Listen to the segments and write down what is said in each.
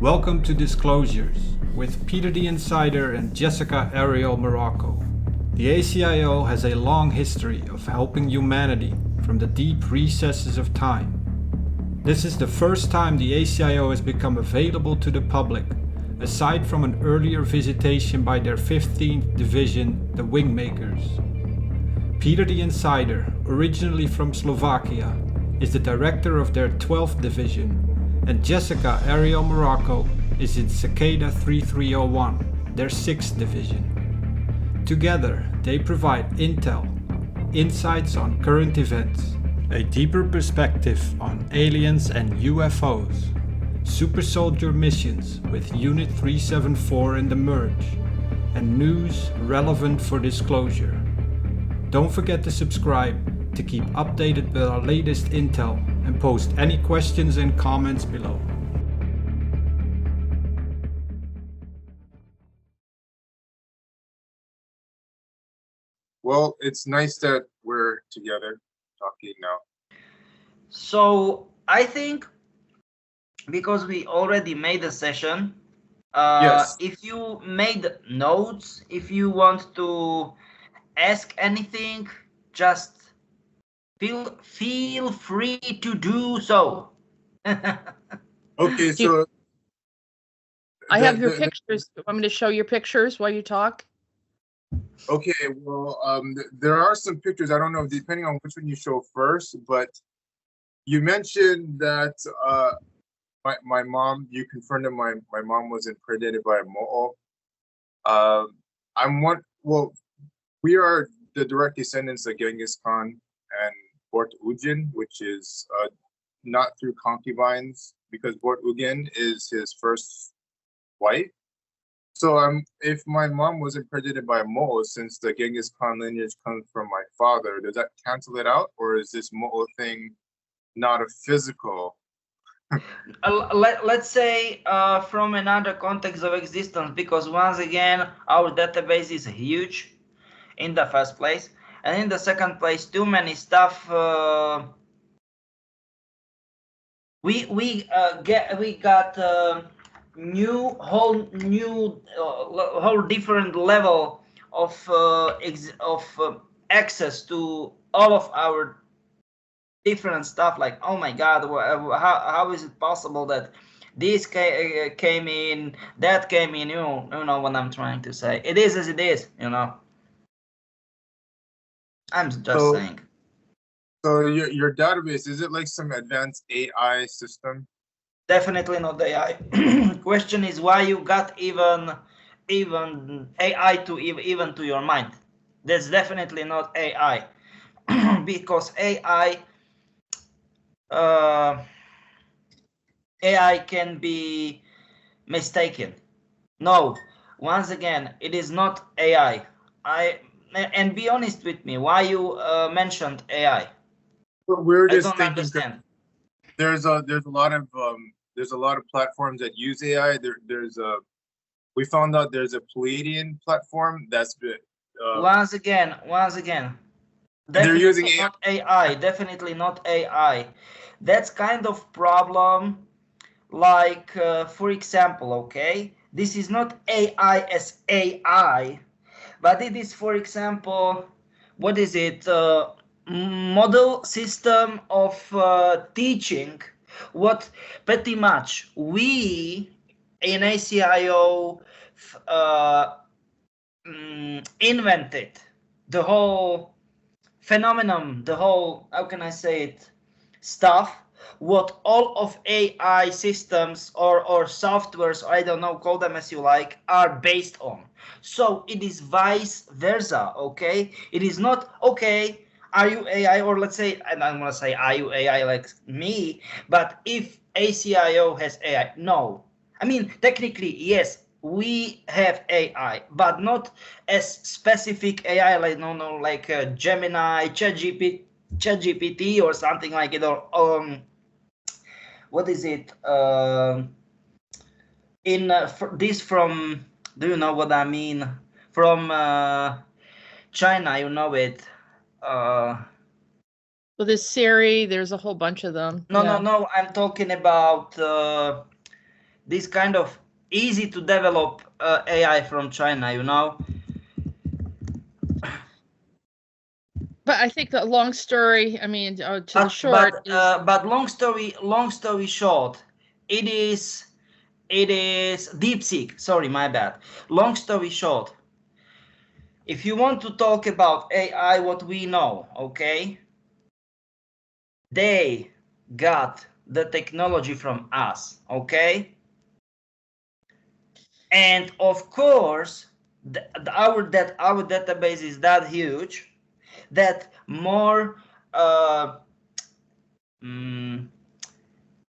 Welcome to Disclosures with Peter the Insider and Jessica Arael Morocco. The ACIO has a long history of helping humanity from the deep recesses of time. This is the first time the ACIO has become available to the public, aside from an earlier visitation by their 15th Division, the Wingmakers. Peter the Insider, originally from Slovakia, is the director of their 12th Division, and Jessica Arael Morocco is in Cicada 3301, their 6th Division. Together, they provide intel, insights on current events, a deeper perspective on aliens and UFOs, super soldier missions with Unit 374 in the merge, and news relevant for disclosure. Don't forget to subscribe to keep updated with our latest intel and post any questions and comments below. Well, it's nice that we're together talking now. So I think because we already made a session, Yes. if you made notes, if you want to ask anything, just feel free to do so. Okay, so I have your pictures. Want me to show your pictures while you talk? Okay, well, there are some pictures. I don't know, depending on which one you show first, but you mentioned that my mom, you confirmed that my mom was impregnated by a mo'o. Well, we are the direct descendants of Genghis Khan and Bort Ugin, which is not through concubines, because Bort Ugin is his first wife. So if my mom was impregnated by a mo'o, since the Genghis Khan lineage comes from my father, does that cancel it out, or is this mo'o thing not a physical? Let's say from another context of existence, because once again our database is huge in the first place, and in the second place too many stuff we got whole different level of access to all of our different stuff. Like, oh my god, how is it possible that this came in, that came in? You know what I'm trying to say. It is as it is, you know. I'm just saying. So your database, is it like some advanced AI system? Definitely not AI. Question is why you got even AI to even to your mind. That's definitely not AI. Because AI can be mistaken. No, once again, it is not AI. And be honest with me, why you mentioned AI? But we're just I don't understand. There's a lot of platforms that use AI. We found out there's a Palladian platform that's once again. They're using AI. Not AI, definitely not AI. That's kind of problem. Like, for example, okay, this is not AI as AI, but it is, for example, what is it? Model system of teaching. What pretty much we in ACIO invented the whole phenomenon, the whole, how can I say it, stuff, what all of AI systems or softwares, I don't know, call them as you like, are based on. So it is vice versa, okay? It is not, okay, are you AI, or let's say, and I'm gonna say, are you AI like me? But if ACIO has AI, no. I mean, technically, yes, we have AI, but not as specific AI, like like Gemini, ChatGPT, or something like it, or what is it? This from, do you know what I mean? From China, you know it. Well, there's Siri, there's a whole bunch of them. No, Yeah. no, I'm talking about this kind of easy to develop AI from China, you know. But I think the long story, I mean, to the short is but long story short, it is DeepSeek. Sorry, my bad. Long story short, if you want to talk about AI, what we know, okay, they got the technology from us, okay, and of course, our database is that huge that more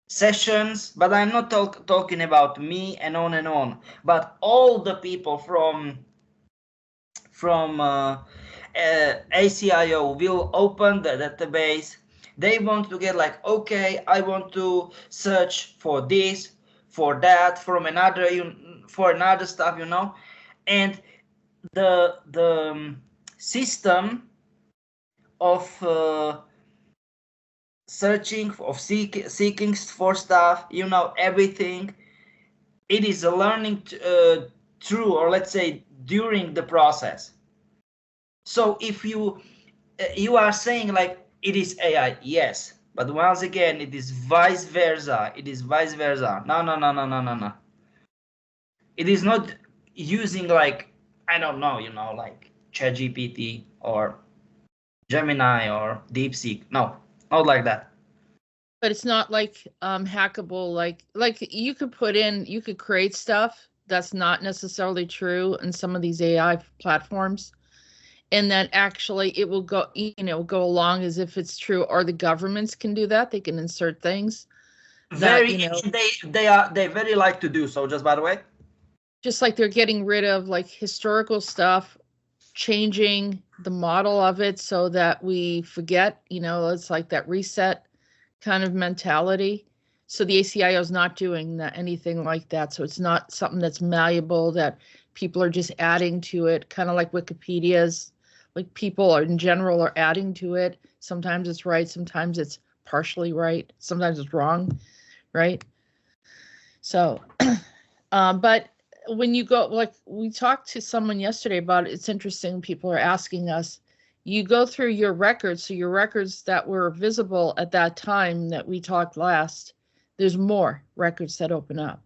sessions, but I'm not talking about me and on, but all the people from ACIO will open the database. They want to get like, okay, I want to search for this, for that, from another, for another stuff, you know, and the system of searching, of seeking for stuff, you know, everything, it is a learning through, or let's say during the process. So if you are saying like it is AI, yes, but once again it is vice versa. It is vice versa. No. It is not using like, I don't know, you know, like ChatGPT or Gemini or DeepSeek. No, not like that. but it's not like hackable, like you could create stuff that's not necessarily true in some of these AI platforms, and then actually it will go, go along as if it's true, or the governments can do that. They can insert things that, they very like to do so, just by the way. Just like they're getting rid of like historical stuff, changing the model of it so that we forget, it's like that reset kind of mentality. So the ACIO is not doing anything like that. So it's not something that's malleable that people are just adding to it, kind of like Wikipedia's, like people are in general are adding to it. Sometimes it's right, sometimes it's partially right, sometimes it's wrong, right? So, but when you go, like we talked to someone yesterday about it, it's interesting. People are asking us, you go through your records. So your records that were visible at that time that we talked last, there's more records that open up.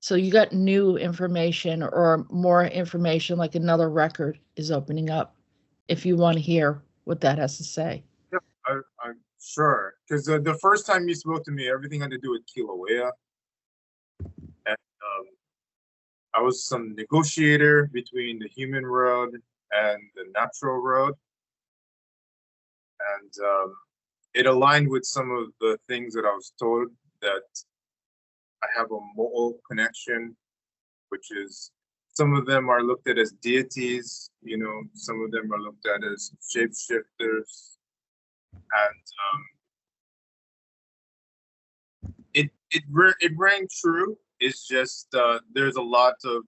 So you got new information or more information, like another record is opening up, if you want to hear what that has to say. Yeah, I'm sure. Because the first time you spoke to me, everything had to do with Kilauea. And I was some negotiator between the human road and the natural road. And it aligned with some of the things that I was told, that I have a Mo'o connection, which is, some of them are looked at as deities, some of them are looked at as shapeshifters. And it rang true. It's just there's a lot of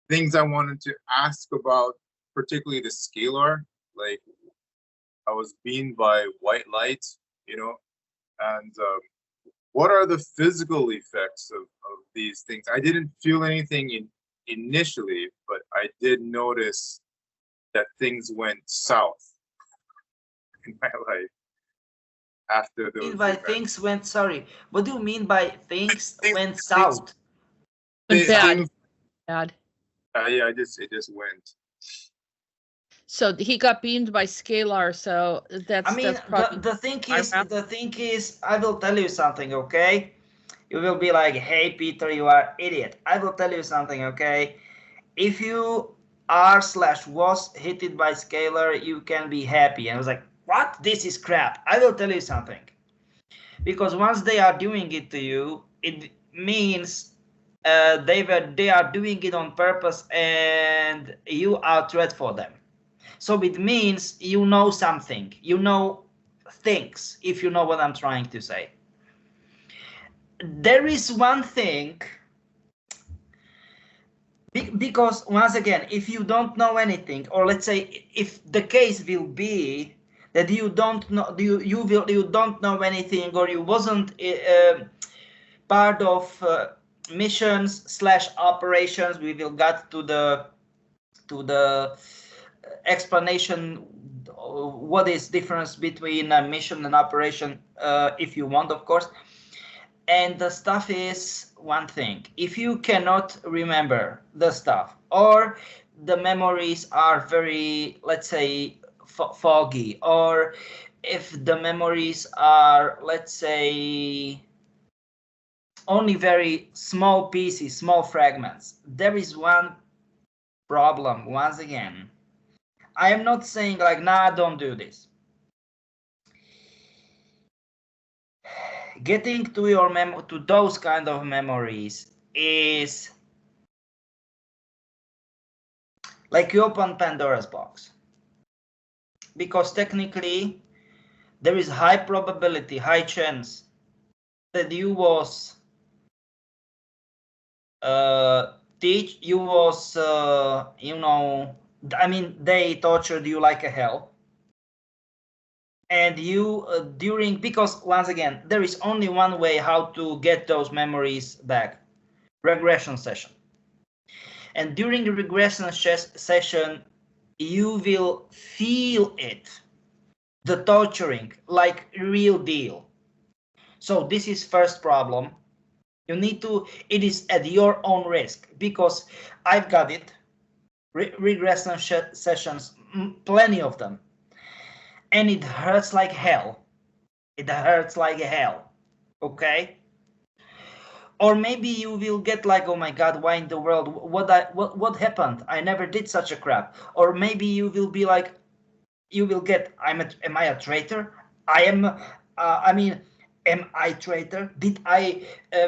things I wanted to ask about, particularly the scalar. Like, I was beamed by white light, and what are the physical effects of these things? I didn't feel anything initially, but I did notice that things went south in my life after those events. What do you mean by things went south? Bad. Yeah, it just went. So he got beamed by scalar. So that's probably the thing is, I will tell you something, okay? You will be like, hey Peter, you are idiot. I will tell you something, okay? If you are/was hit by scalar, you can be happy. And I was like, what? This is crap. I will tell you something. Because once they are doing it to you, it means they are doing it on purpose and you are a threat for them. So it means you know something, you know things, if you know what I'm trying to say. There is one thing, because once again, if you don't know anything, or let's say if the case will be that you don't know, you don't know anything, or you wasn't part of missions / operations. We will get to the explanation what is difference between a mission and operation if you want, of course. And the stuff is one thing. If you cannot remember the stuff, or the memories are very, let's say, foggy, or if the memories are, let's say, only very small pieces, small fragments, there is one problem. Once again, I am not saying like, nah, don't do this. Getting to your to those kind of memories is like you open Pandora's box, because technically there is high probability, high chance that you was you know, I mean, they tortured you like a hell. And you because once again, there is only one way how to get those memories back: regression session. And during the regression session, you will feel it, the torturing, like real deal. So this is first problem. You need to, it is at your own risk, because I've got it, regression sessions, plenty of them. And it hurts like hell. It hurts like hell, okay? Or maybe you will get like, oh my God, why in the world? What happened? I never did such a crap. Or maybe you will be like, you will get, am I a traitor? Am I traitor? Did I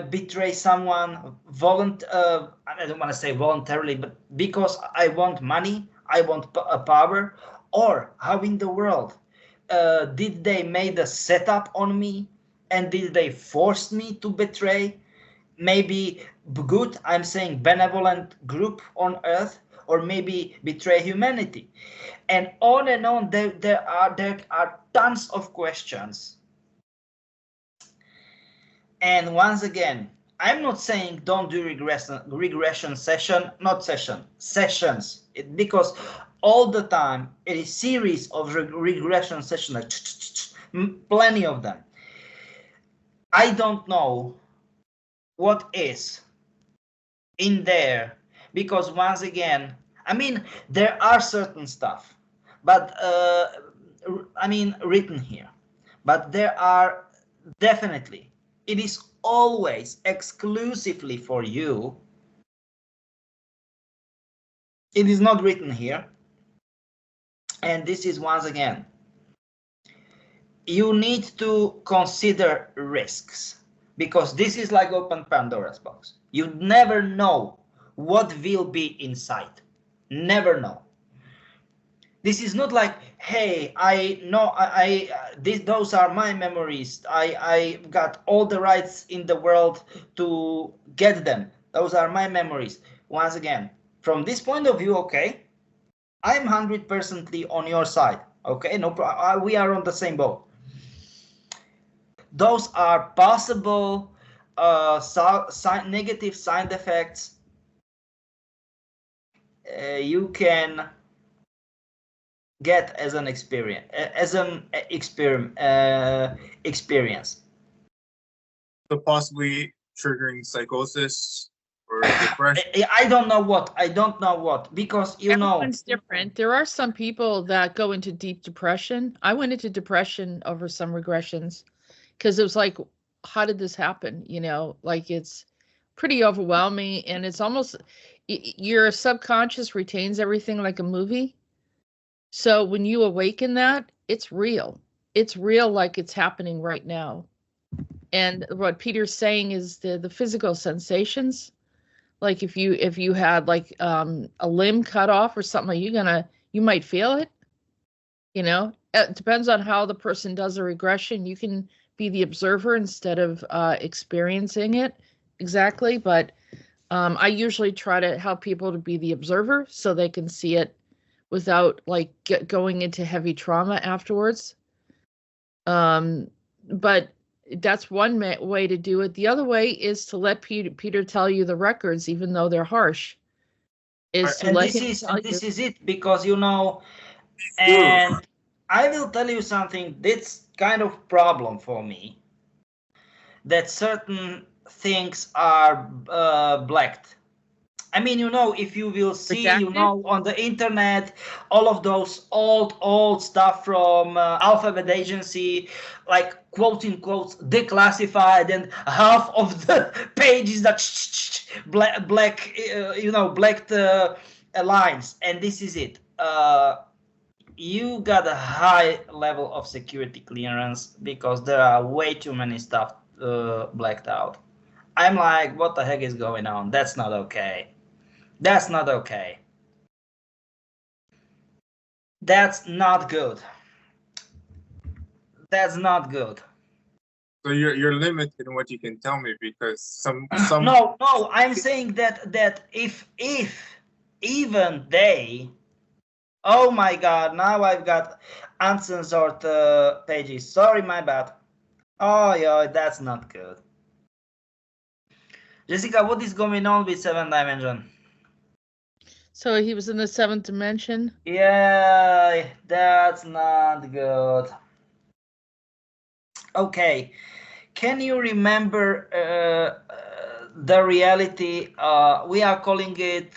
betray someone I don't want to say voluntarily, but because I want money, I want power? Or how in the world did they made a setup on me, and did they force me to betray? Maybe good, I'm saying benevolent group on earth, or maybe betray humanity, and on. There are tons of questions. And once again, I'm not saying don't do regression sessions, because all the time it is series of regression sessions, like plenty of them. I don't know what is in there, because once again, I mean, there are certain stuff, but I mean, written here, but there are definitely, it is always exclusively for you. It is not written here. And this is, once again, you need to consider risks, because this is like open Pandora's box. You never know what will be inside. Never know. This is not like, hey, I know those are my memories. I got all the rights in the world to get them. Those are my memories. Once again, from this point of view, okay, I'm 100% on your side. Okay, no problem. We are on the same boat. Those are possible negative side effects you can get as an experience, So possibly triggering psychosis or depression. I don't know what, because everyone's different. There are some people that go into deep depression. I went into depression over some regressions, because it was like, how did this happen? You know, like, it's pretty overwhelming, and it's almost, your subconscious retains everything like a movie. So when you awaken that, it's real. It's real, like it's happening right now. And what Peter's saying is the physical sensations. Like if you had like a limb cut off or something, you might feel it. You know, it depends on how the person does a regression. You can be the observer instead of experiencing it exactly. But I usually try to help people to be the observer so they can see it without like going into heavy trauma afterwards. But that's one way to do it. The other way is to let Peter tell you the records, even though they're harsh. Is to And let this him is tell this you. is it, because you know, Ooh, and I will tell you something. That's kind of problem for me, that certain things are blacked. I mean, you know, if you will see, you Redacted? know, on the internet, all of those old stuff from Alphabet Agency, like quote in quotes, declassified, and half of the pages that black, you know, blacked lines, and this is it. You got a high level of security clearance because there are way too many stuff blacked out. I'm like, what the heck is going on? That's not okay. That's not okay. That's not good. That's not good. so you're limited in what you can tell me because some No, I'm saying that if even they, oh my god, now I've got uncensored pages. Sorry, my bad. Oh yeah, that's not good. Jessica, what is going on with 7th dimension? So he was in the 7th dimension. Yeah, that's not good. Okay, can you remember the reality? We are calling it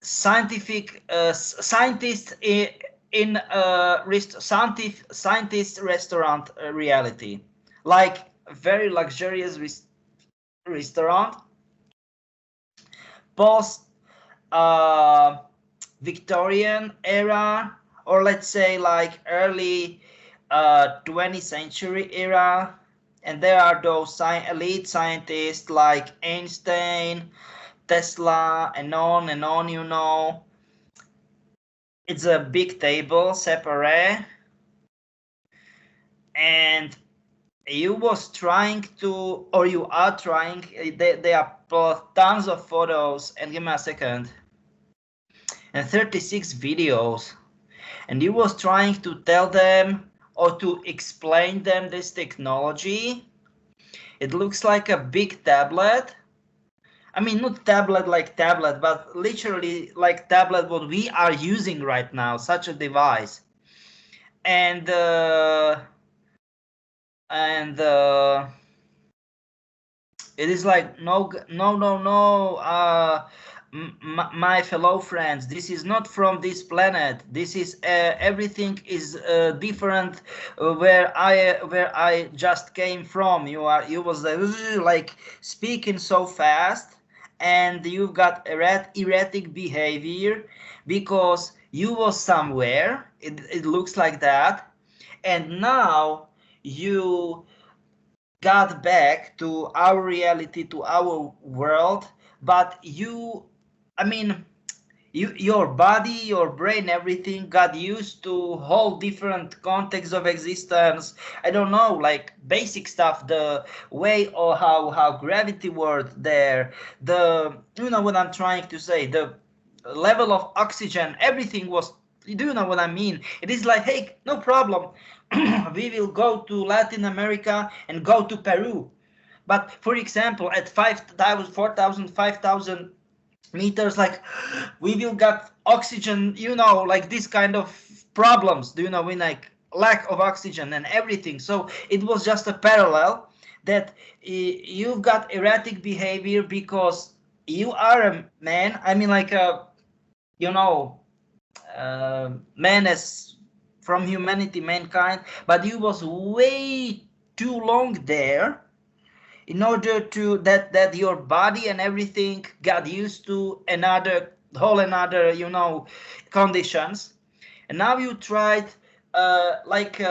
scientific scientist in scientist restaurant reality, like very luxurious restaurant, post Victorian era, or let's say like early 20th century era, and there are those elite scientists like Einstein, Tesla, and on, you know. It's a big table, separate, and you was trying to, or you are trying, there are tons of photos, and give me a second, and 36 videos, and you was trying to tell them or to explain them this technology. It looks like a big tablet. I mean, not tablet like tablet, but literally like tablet what we are using right now, such a device. And it is like, no, my fellow friends, this is not from this planet. This is everything is different where I just came from. You was like speaking so fast, and you've got erratic behavior because you was somewhere. It looks like that, and now you got back to our reality, to our world, but I mean, your body, your brain, everything got used to whole different context of existence. I don't know, like basic stuff, the way or how gravity works there, you know what I'm trying to say, the level of oxygen, everything was, do you know what I mean? It is like, hey, no problem. We will go to Latin America and go to Peru. But for example, at 5,000, 4,000, 5,000 meters, like we will get oxygen, you know, like this kind of problems, do you know, when like lack of oxygen and everything. So it was just a parallel that you've got erratic behavior because you are a man. I mean, like you know, man as from humanity, mankind, but you was way too long there in order to that your body and everything got used to another you know conditions, and now you tried like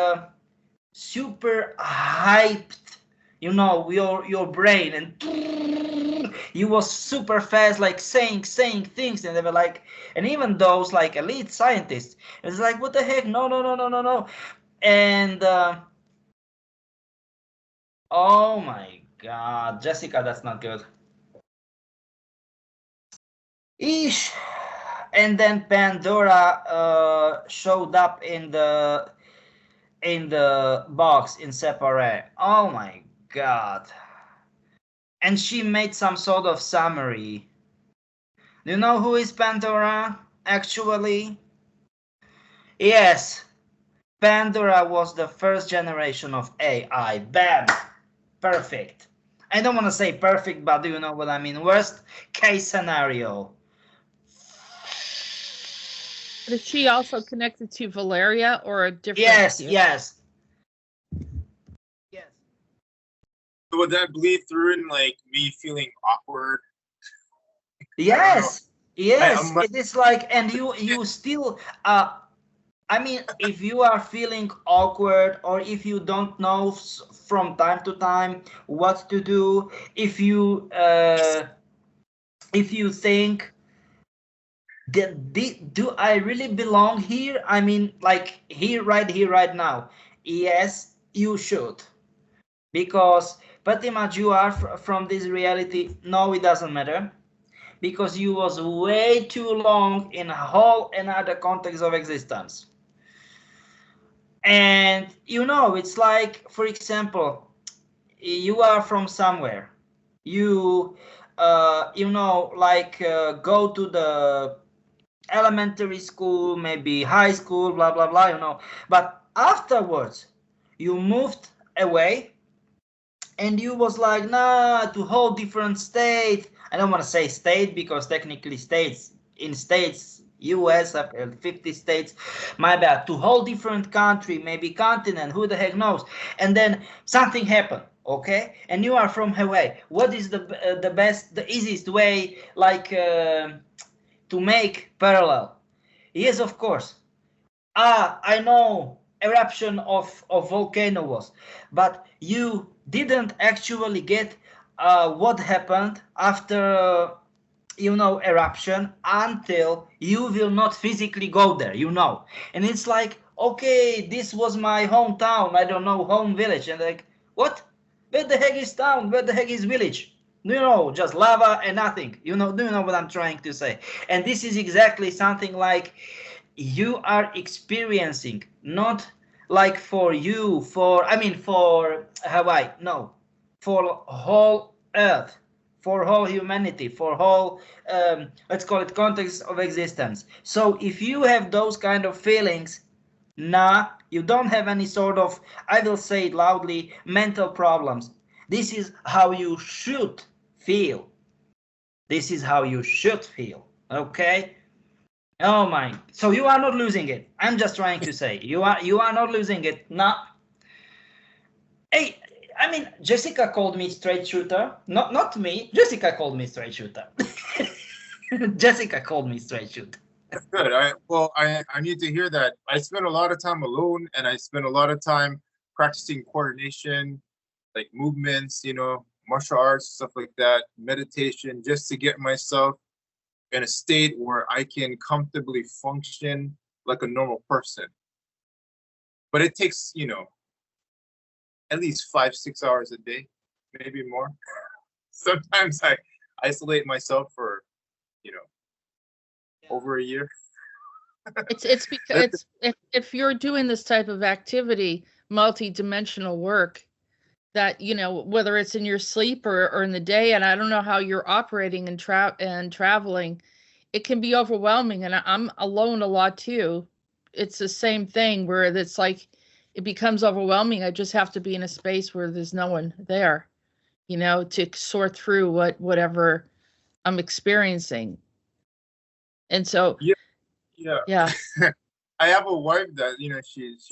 super hyped, you know, your brain, and you was super fast, like saying things, and they were like, and even those like elite scientists, it's like, what the heck, no, and oh my god, Jessica, that's not good. Eesh. and then Pandora showed up in the box in separate. Oh my god. And she made some sort of summary. Do you know who is Pandora actually? Yes, Pandora was the first generation of AI. Bam! Perfect. I don't want to say perfect, but do you know what I mean? Worst case scenario. But is she also connected to Valeria or a different? Yes, tier? yes. Yes. Would that bleed through in like me feeling awkward? Yes, yes. I'm like- It is like, and you still I mean, if you are feeling awkward or if you don't know from time to time what to do, if you think that do I really belong here? I mean, like here right now. Yes, you should, because pretty much you are from this reality. No, it doesn't matter, because you was way too long in a whole another context of existence. And you know, it's like, for example, you are from somewhere, you know, like go to the elementary school, maybe high school, blah blah blah, you know, but afterwards you moved away and you was like, nah, to whole different state. I don't want to say state because technically states, US have 50 states, my bad, to whole different country, maybe continent, who the heck knows. And then something happened, okay, and you are from Hawaii. What is the best, the easiest way, like to make parallel? Yes, of course. I know eruption of volcano was, but you didn't actually get what happened after you know, eruption, until you will not physically go there, you know. And it's like, okay, this was my hometown, I don't know, home village, and like, what? Where the heck is town? Where the heck is village? You know, just lava and nothing. You know, do you know what I'm trying to say? And this is exactly something like you are experiencing, not like for you, for, I mean, for Hawaii, no, for whole earth, for whole humanity, for whole, let's call it context of existence. So if you have those kind of feelings, nah, you don't have any sort of, I will say it loudly, mental problems. This is how you should feel. This is how you should feel, okay? Oh my, so you are not losing it. I'm just trying to say, you are not losing it, nah. Hey, I mean, Jessica called me straight shooter. Not me. Jessica called me straight shooter. Jessica called me straight shooter. Good. I need to hear that. I spend a lot of time alone, and I spend a lot of time practicing coordination, like movements, you know, martial arts, stuff like that, meditation, just to get myself in a state where I can comfortably function like a normal person. But it takes, you know, at least 5-6 hours a day, maybe more. Sometimes I isolate myself for, you know, over a year. It's because if you're doing this type of activity, multi-dimensional work, that, you know, whether it's in your sleep or in the day, and I don't know how you're operating and traveling, it can be overwhelming. And I'm alone a lot too. It's the same thing where it's like it becomes overwhelming. I just have to be in a space where there's no one there, you know, to sort through whatever I'm experiencing. And so yeah. I have a wife that, you know, she's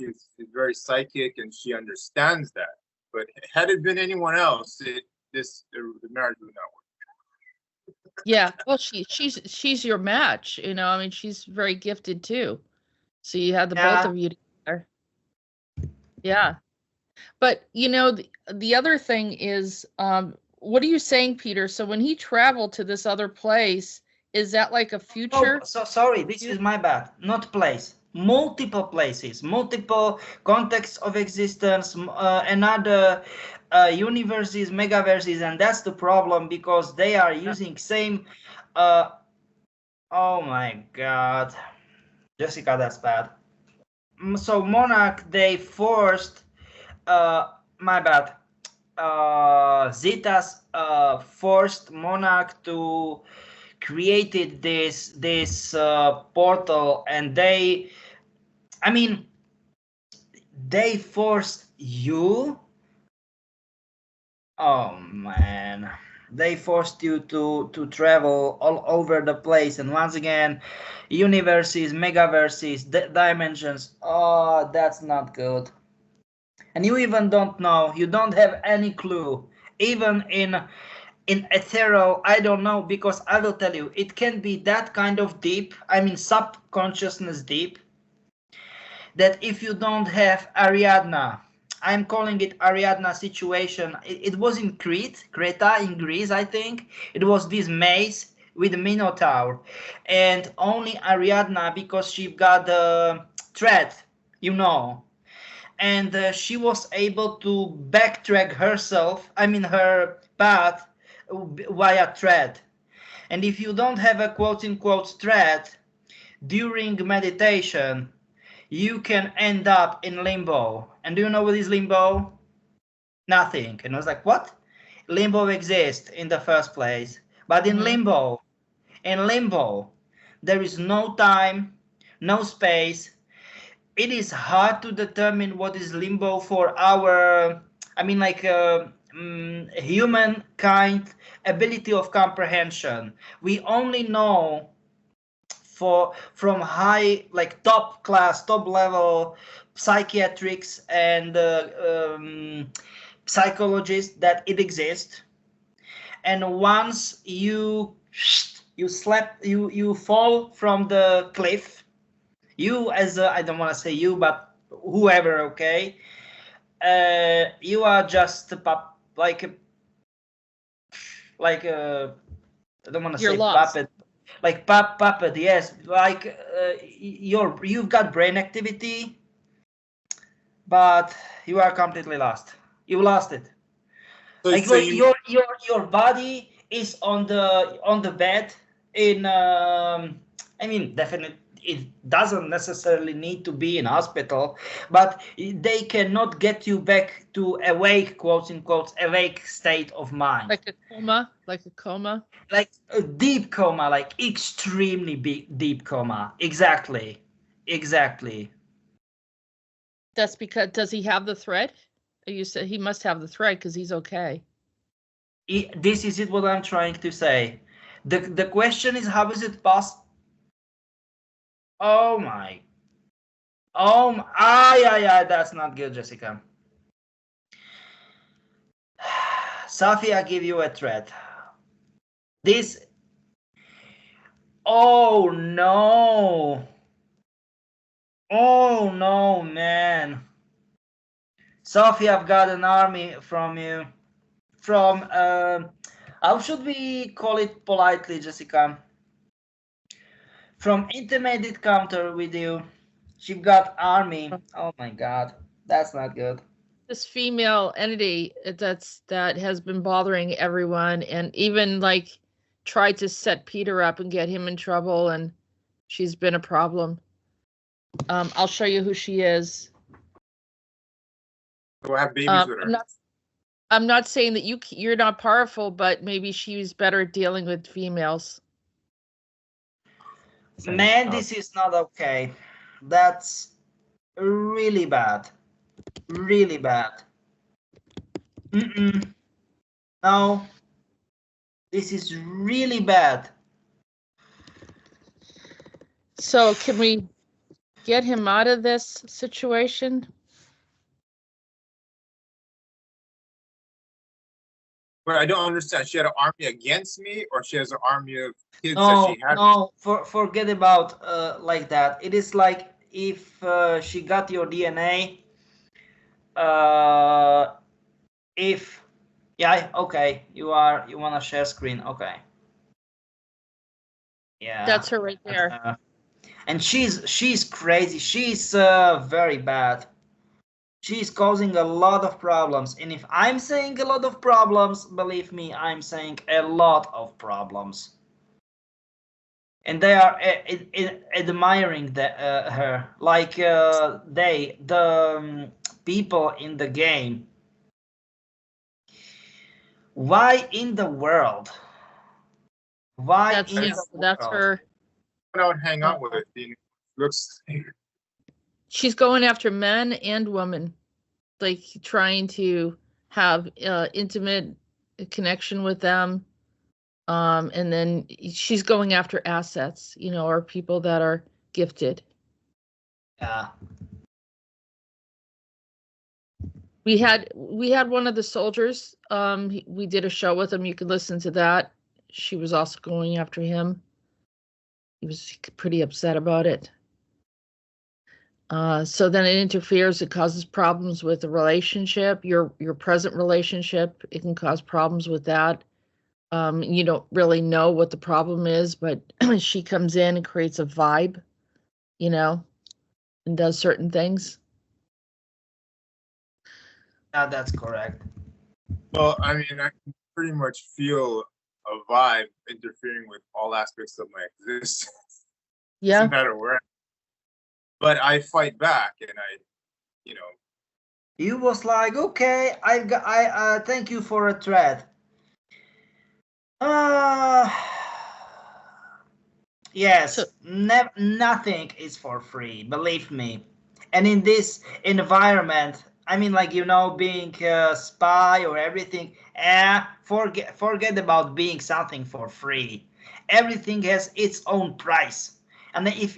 very psychic and she understands that. But had it been anyone else, the marriage would not work. Yeah, well, she's your match, you know. I mean, she's very gifted too. So you have the both of you together. Yeah. But you know, the other thing is, what are you saying, Peter? So when he traveled to this other place, is that like a future? Oh, so sorry, this is my bad. Not place. Multiple places, multiple contexts of existence, another universes, megaverses, and that's the problem, because they are using same Oh my God, Jessica, that's bad. So Monarch, they forced. My bad. Zetas forced Monarch to created this portal, and I mean, they forced you. Oh man, they forced you to travel all over the place, and once again, universes, megaverses, dimensions. Oh, that's not good. And you even don't know. You don't have any clue. Even in ethereal, I don't know, because I will tell you, it can be that kind of deep. I mean, subconsciousness deep. That if you don't have Ariadna, I'm calling it Ariadna situation. It was in Creta in Greece, I think. It was this maze with Minotaur, and only Ariadna, because she got the thread, you know, and she was able to backtrack herself. I mean, her path via thread. And if you don't have a quote-unquote thread during meditation, you can end up in limbo. And do you know what is limbo? Nothing. And I was like, what? Limbo exists in the first place. But in limbo, there is no time, no space. It is hard to determine what is limbo for our, I mean, like humankind ability of comprehension. We only know from high, like top class, top level psychiatrics and psychologists that it exists. And once you fall from the cliff, you as I don't want to say you, but whoever, okay, you are just like I don't want to say puppet, like puppet, yes, like you've got brain activity, but you are completely lost. You lost it. So, Like so your body is on the bed in I mean, definitely it doesn't necessarily need to be in hospital, but they cannot get you back to awake, quotes in quotes, awake state of mind. Like a coma, like a deep coma, like extremely deep coma. Exactly. That's because, does he have the thread? You said he must have the thread because he's okay. This is it what I'm trying to say. The question is, how is it possible? Oh my. Yeah, that's not good, Jessica. Safi, I give you a threat. This. Oh no. Oh no, man. Safi, I've got an army from you. From how should we call it politely, Jessica? From intermediate counter with you. She got army. Oh my god, that's not good. This female entity that has been bothering everyone, and even like tried to set Peter up and get him in trouble, and she's been a problem. I'll show you who she is. we'll have babies with her. I'm not saying that you're not powerful, but maybe she's better at dealing with females. Man, this is not okay. That's really bad. Really bad. No. This is really bad. So can we get him out of this situation? But I don't understand. She had an army against me, or she has an army of kids that she had. No, forget about like that. It is like if she got your DNA. Okay, you wanna share screen? Okay. Yeah. That's her right there. And she's crazy. She's very bad. She's causing a lot of problems. And if I'm saying a lot of problems, believe me, I'm saying a lot of problems. and they are admiring her, like the people in the game. Why in the world? Why That's in yeah, the that's world? her. I would hang out with it. Looks She's going after men and women, like trying to have intimate connection with them. And then she's going after assets, you know, or people that are gifted. Yeah. We had one of the soldiers. We did a show with him. You could listen to that. She was also going after him. He was pretty upset about it. So then it interferes. It causes problems with the relationship, your present relationship. It can cause problems with that. You don't really know what the problem is, but she comes in and creates a vibe, you know, and does certain things. Yeah, that's correct. well. I mean, I can pretty much feel a vibe interfering with all aspects of my existence. Yeah. Doesn't matter where. But I fight back, and You was like, okay, I thank you for a thread. Yes, So- nothing is for free, believe me. And in this environment, I mean, like, you know, being a spy or everything, forget about being something for free. Everything has its own price. And if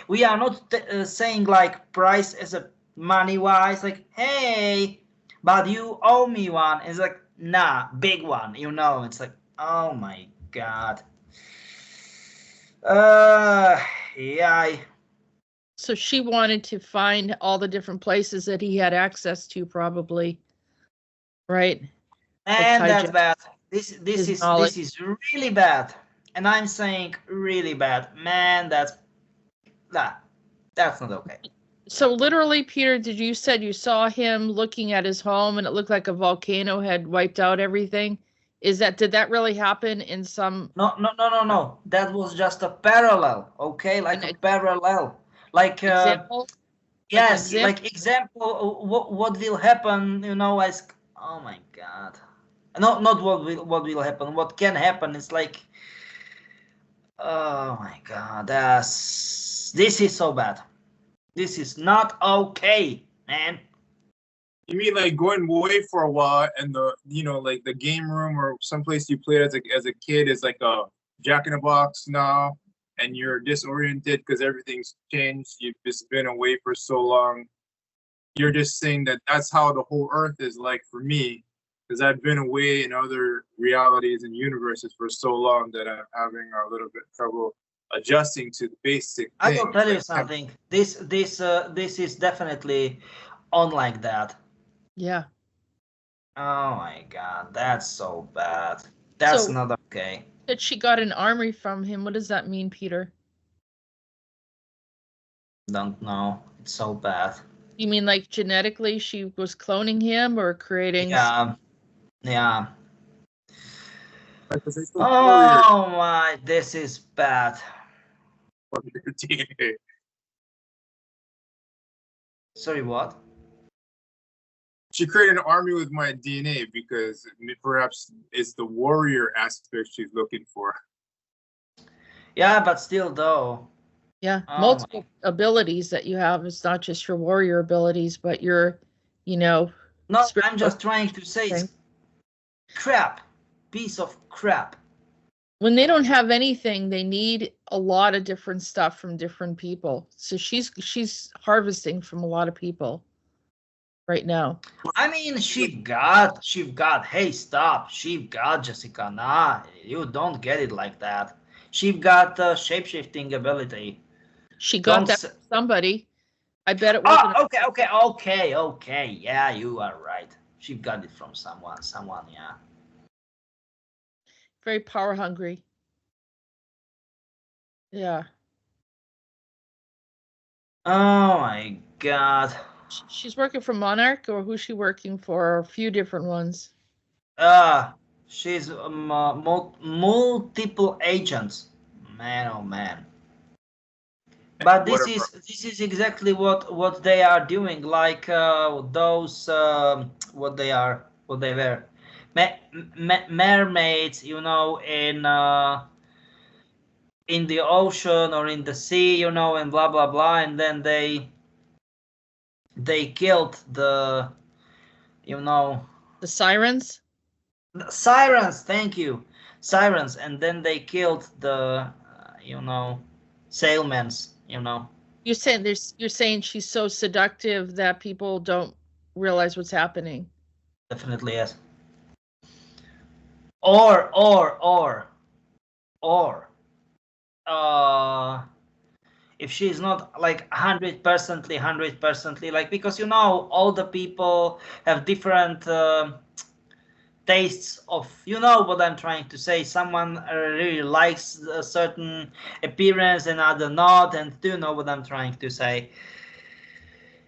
we are not saying like price as a money wise, like, hey, but you owe me one, it's like, nah, big one, you know. It's like, oh my god. Yeah. So she wanted to find all the different places that he had access to, probably, right? And that's hijack bad. This his knowledge. is really bad. And I'm saying really bad. Man, that's not okay. So literally, Peter, did you said you saw him looking at his home and it looked like a volcano had wiped out everything? Did that really happen in some? No. That was just a parallel, okay? Like a parallel. Like Example? yes, Like like example what will happen, you know, as oh my god. No, not what will happen. What can happen is like oh my god, this is so bad. This is not okay, man. you mean like going away for a while, and like the game room or someplace you played as a kid is like a Jack in the Box now, and you're disoriented because everything's changed. You've just been away for so long. You're just saying that that's how the whole Earth is like for me, because I've been away in other realities and universes for so long that I'm having a little bit trouble adjusting to the basic I things. will tell you something. This is definitely unlike that. Yeah. Oh my god, that's so bad. That's So- not okay. That she got an armory from him. What does that mean, Peter? Don't know. It's so bad. You mean like genetically she was cloning him or creating? Yeah. Because Oh my, this is bad. DNA. Sorry, what? She created an army with my DNA because perhaps it's the warrior aspect she's looking for. Yeah, but still though. Yeah, Oh multiple abilities that you have. It's not just your warrior abilities, but your, No, spiritual- I'm just trying to say Okay. crap. Piece of crap. When they don't have anything, they need a lot of different stuff from different people. So she's harvesting from a lot of people right now. I mean, she got, hey, stop. She got, Jessica. Nah, you don't get it like that. She got shape-shifting ability. She got Don't that s- from somebody. I bet it wasn't. Okay. Yeah, you are right. She got it from someone, yeah. Very power hungry. Yeah. Oh my god. She's working for Monarch, or who's she working for? A few different ones. She's multiple agents. Man, oh man. But this is exactly what they are doing. Like those what they were, mermaids, you know, in the ocean or in the sea, you know, and blah blah blah, and then they killed the, you know, The sirens. the sirens. Thank you, sirens, and then they killed the you know, sailmans, you know. You're saying she's so seductive that people don't realize what's happening. Definitely yes. Or if she's not like 100%, like, because you know all the people have different tastes of, you know what I'm trying to say. Someone really likes a certain appearance and other not, and do you know what I'm trying to say?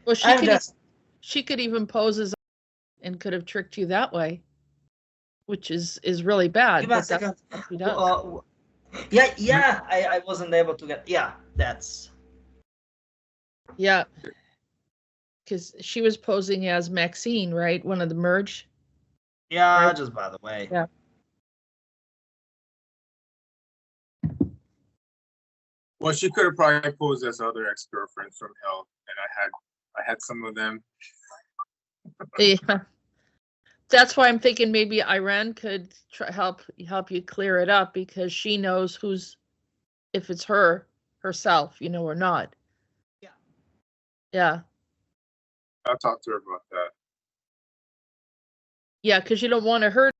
Well, I'm just she could even pose as and could have tricked you that way, which is really bad. give me a But that's second. what she does. Yeah, I wasn't able to get, yeah, that's, Yeah, because she was posing as Maxine, right? One of the merge. yeah, Right. just by the way. Yeah. Well, she could have probably posed as other ex-girlfriends from hell, and I had some of them. Yeah. That's why I'm thinking maybe Irene could help you clear it up, because she knows who's, if it's herself, you know, or not. Yeah. Yeah. I'll talk to her about that. Yeah, because you don't want to hurt.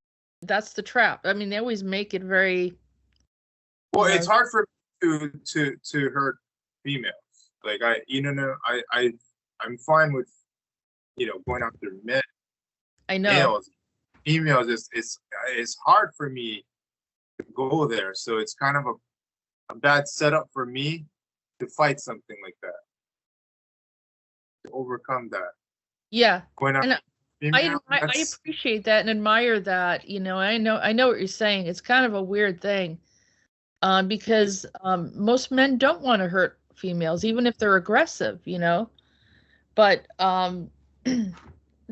That's the trap. I mean, they always make it very. Well, You know, it's hard for me to hurt females. Like I'm fine with, you know, going after men. I know. Males, females, it's hard for me to go there. So it's kind of a bad setup for me to fight something like that, to overcome that. Yeah. Going after female, I appreciate that and admire that. You know, I know what you're saying. It's kind of a weird thing, because most men don't want to hurt females, even if they're aggressive. You know, but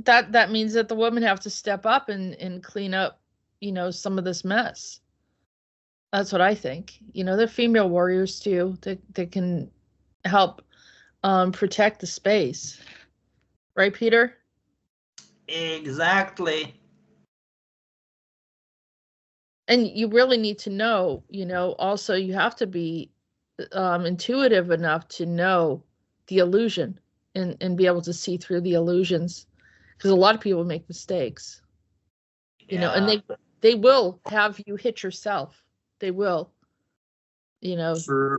that means that the women have to step up and clean up, you know, some of this mess. That's what I think. You know, they're female warriors too. They can help protect the space, right, Peter? Exactly. And you really need to know, you know, also you have to be intuitive enough to know the illusion and be able to see through the illusions, because a lot of people make mistakes, you know, and they will have you hit yourself. They will, you know, for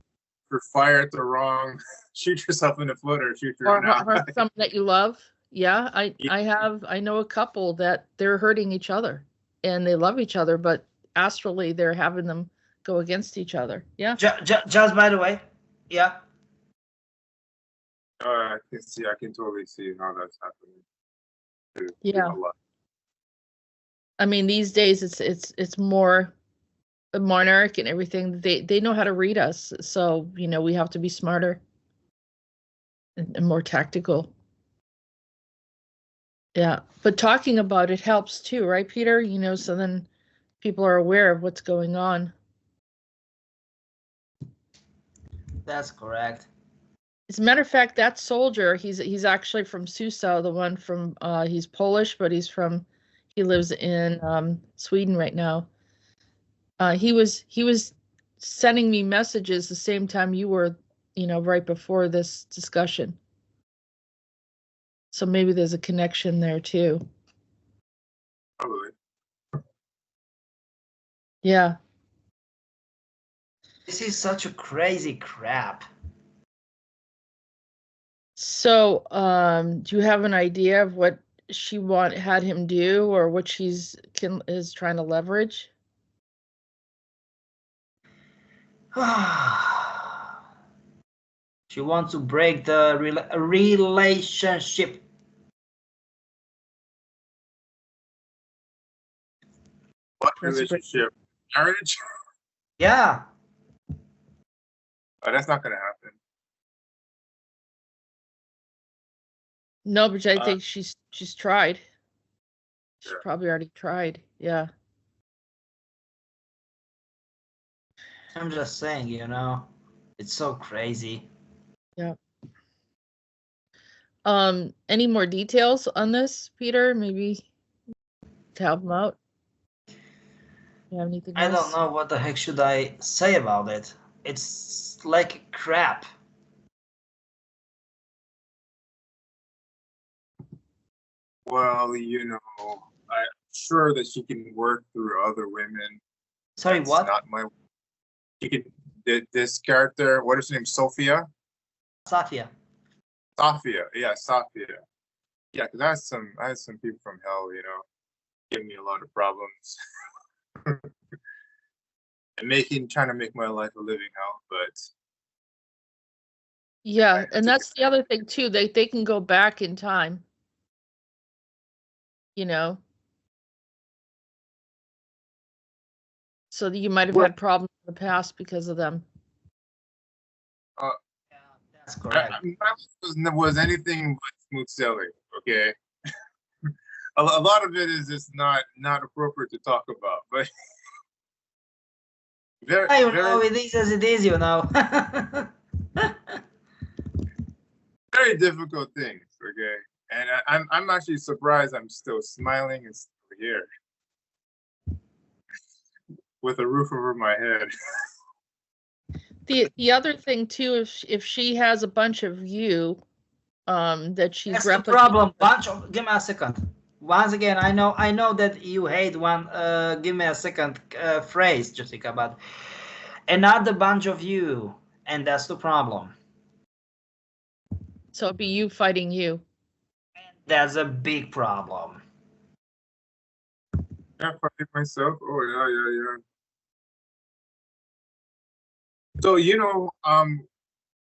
fire at the wrong, shoot yourself in the foot or shoot your own eye. or someone that you love. Yeah, I know a couple that they're hurting each other and they love each other, but astrally they're having them go against each other. Yeah. Just by the way, yeah. I can totally see how that's happening. Yeah. I mean, these days it's more Monarch and everything. They know how to read us, so you know we have to be smarter and more tactical. Yeah, but talking about it helps too, right, Peter? You know, so then people are aware of what's going on. That's correct. As a matter of fact, that soldier, he's actually from S.U.S.O, the one from he's Polish, but he lives in Sweden right now. He was sending me messages the same time you were, you know, right before this discussion. So maybe there's a connection there too. Probably. Yeah. This is such a crazy crap. So, do you have an idea of what she had him do, or what is trying to leverage? She wants to break the relationship. What relationship? Marriage? Yeah. That's not gonna happen. No, but I think she's tried. She's Yeah. probably already tried. Yeah. I'm just saying, you know, it's so crazy. Yeah. Any more details on this, Peter? Maybe to help him out? You have anything I don't else? know what the heck should I say about it. It's like crap. Well, I'm sure that she can work through other women. Sorry, That's what? not my. She can. This character, what is her name? Sophia. Safia. Sophia, yeah, Sophia. Yeah, because I had some people from hell, give me a lot of problems, and trying to make my life a living hell. But Yeah, and that's the other thing too. They can go back in time. You know. So you might have had problems in the past because of them. Yeah, that's correct. was anything but smooth sailing. Okay, a lot of it is just not appropriate to talk about, but very, I know it is as it is, you know. very difficult things. Okay, and I'm actually surprised I'm still smiling and still here with a roof over my head. The other thing too, if she has a bunch of you, that she's That's the replicating. problem. Give me a second. Once again, I know that you hate one. Give me a second phrase, Jessica, but another bunch of you, and that's the problem. So it'd be you fighting you. That's a big problem. Yeah, fighting myself. Oh yeah. So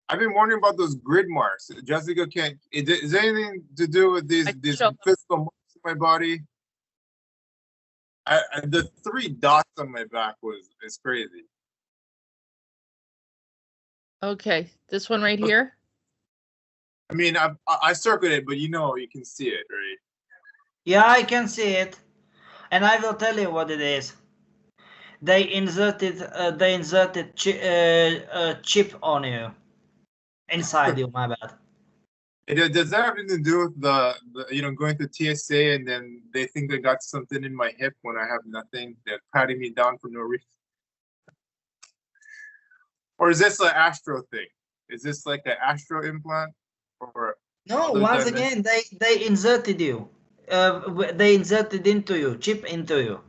I've been wondering about those grid marks. Jessica, is there anything to do with these physical marks in my body? The 3 dots on my back is crazy. Okay, this one right here. I mean, I circled it, but you can see it, right? Yeah, I can see it, and I will tell you what it is. They inserted chip on you, inside you. My bad. Does that have anything to do with the going to TSA and then they think they got something in my hip when I have nothing? They're patting me down for no reason. Or is this an astro thing? Is this like an astro implant? Or no? Once again, they inserted you. They inserted into you, chip into you.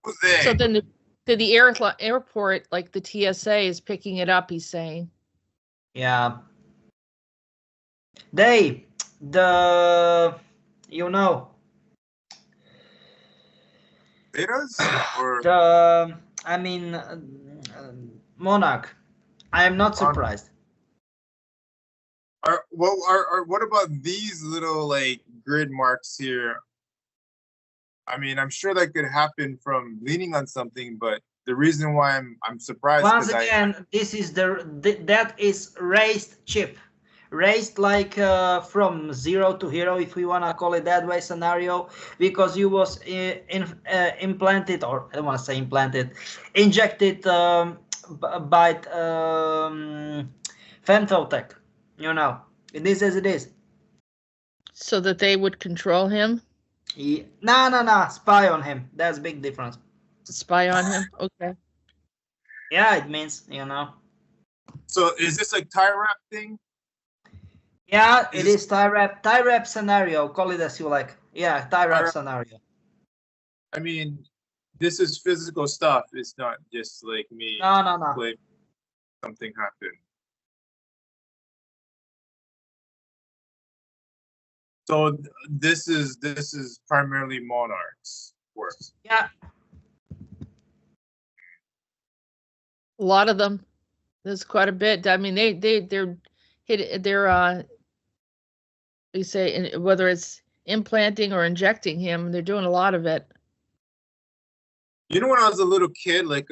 Who's they? So then the airport, like the TSA, is picking it up. He's saying. Yeah. Betas? Or Monarch. I am not surprised. What about these little like grid marks here? I mean, I'm sure that could happen from leaning on something, but the reason why I'm surprised. Once again, this is that is raised chip, raised like from 0 to hero, if we wanna call it that way, scenario, because you was implanted, or I don't wanna say implanted, injected by Femtotech. It is as it is. So that they would control him. Yeah. No, spy on him. That's a big difference. Spy on him. Okay. Yeah, it means, So is this like tie wrap thing? Yeah, it is tie wrap scenario. Call it as you like. Yeah, tie wrap scenario. I mean, this is physical stuff. It's not just like me. No. Something happened. So this is primarily Monarch's work. Yeah. A lot of them. There's quite a bit. I mean, they're you say, whether it's implanting or injecting him, they're doing a lot of it. You know, when I was a little kid, like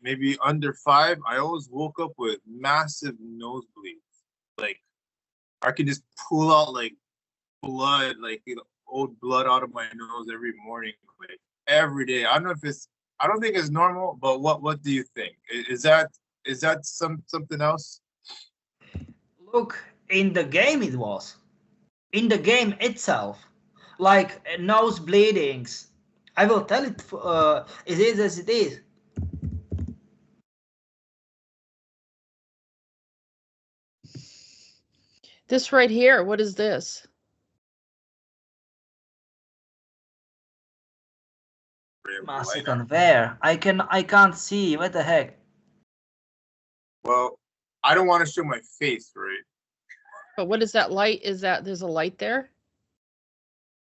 maybe under 5, I always woke up with massive nosebleeds. Like I could just pull out like blood, like old blood out of my nose every morning, like every day. I don't know if it's, I don't think it's normal, but what do you think? Is that something else? Look, in the game it was. In the game itself. Like nose bleedings. I will tell it, it is as it is. This right here, what is this? Massive conveyor. I can't see. What the heck? Well, I don't want to show my face, right? But what is that light? Is that there's a light there?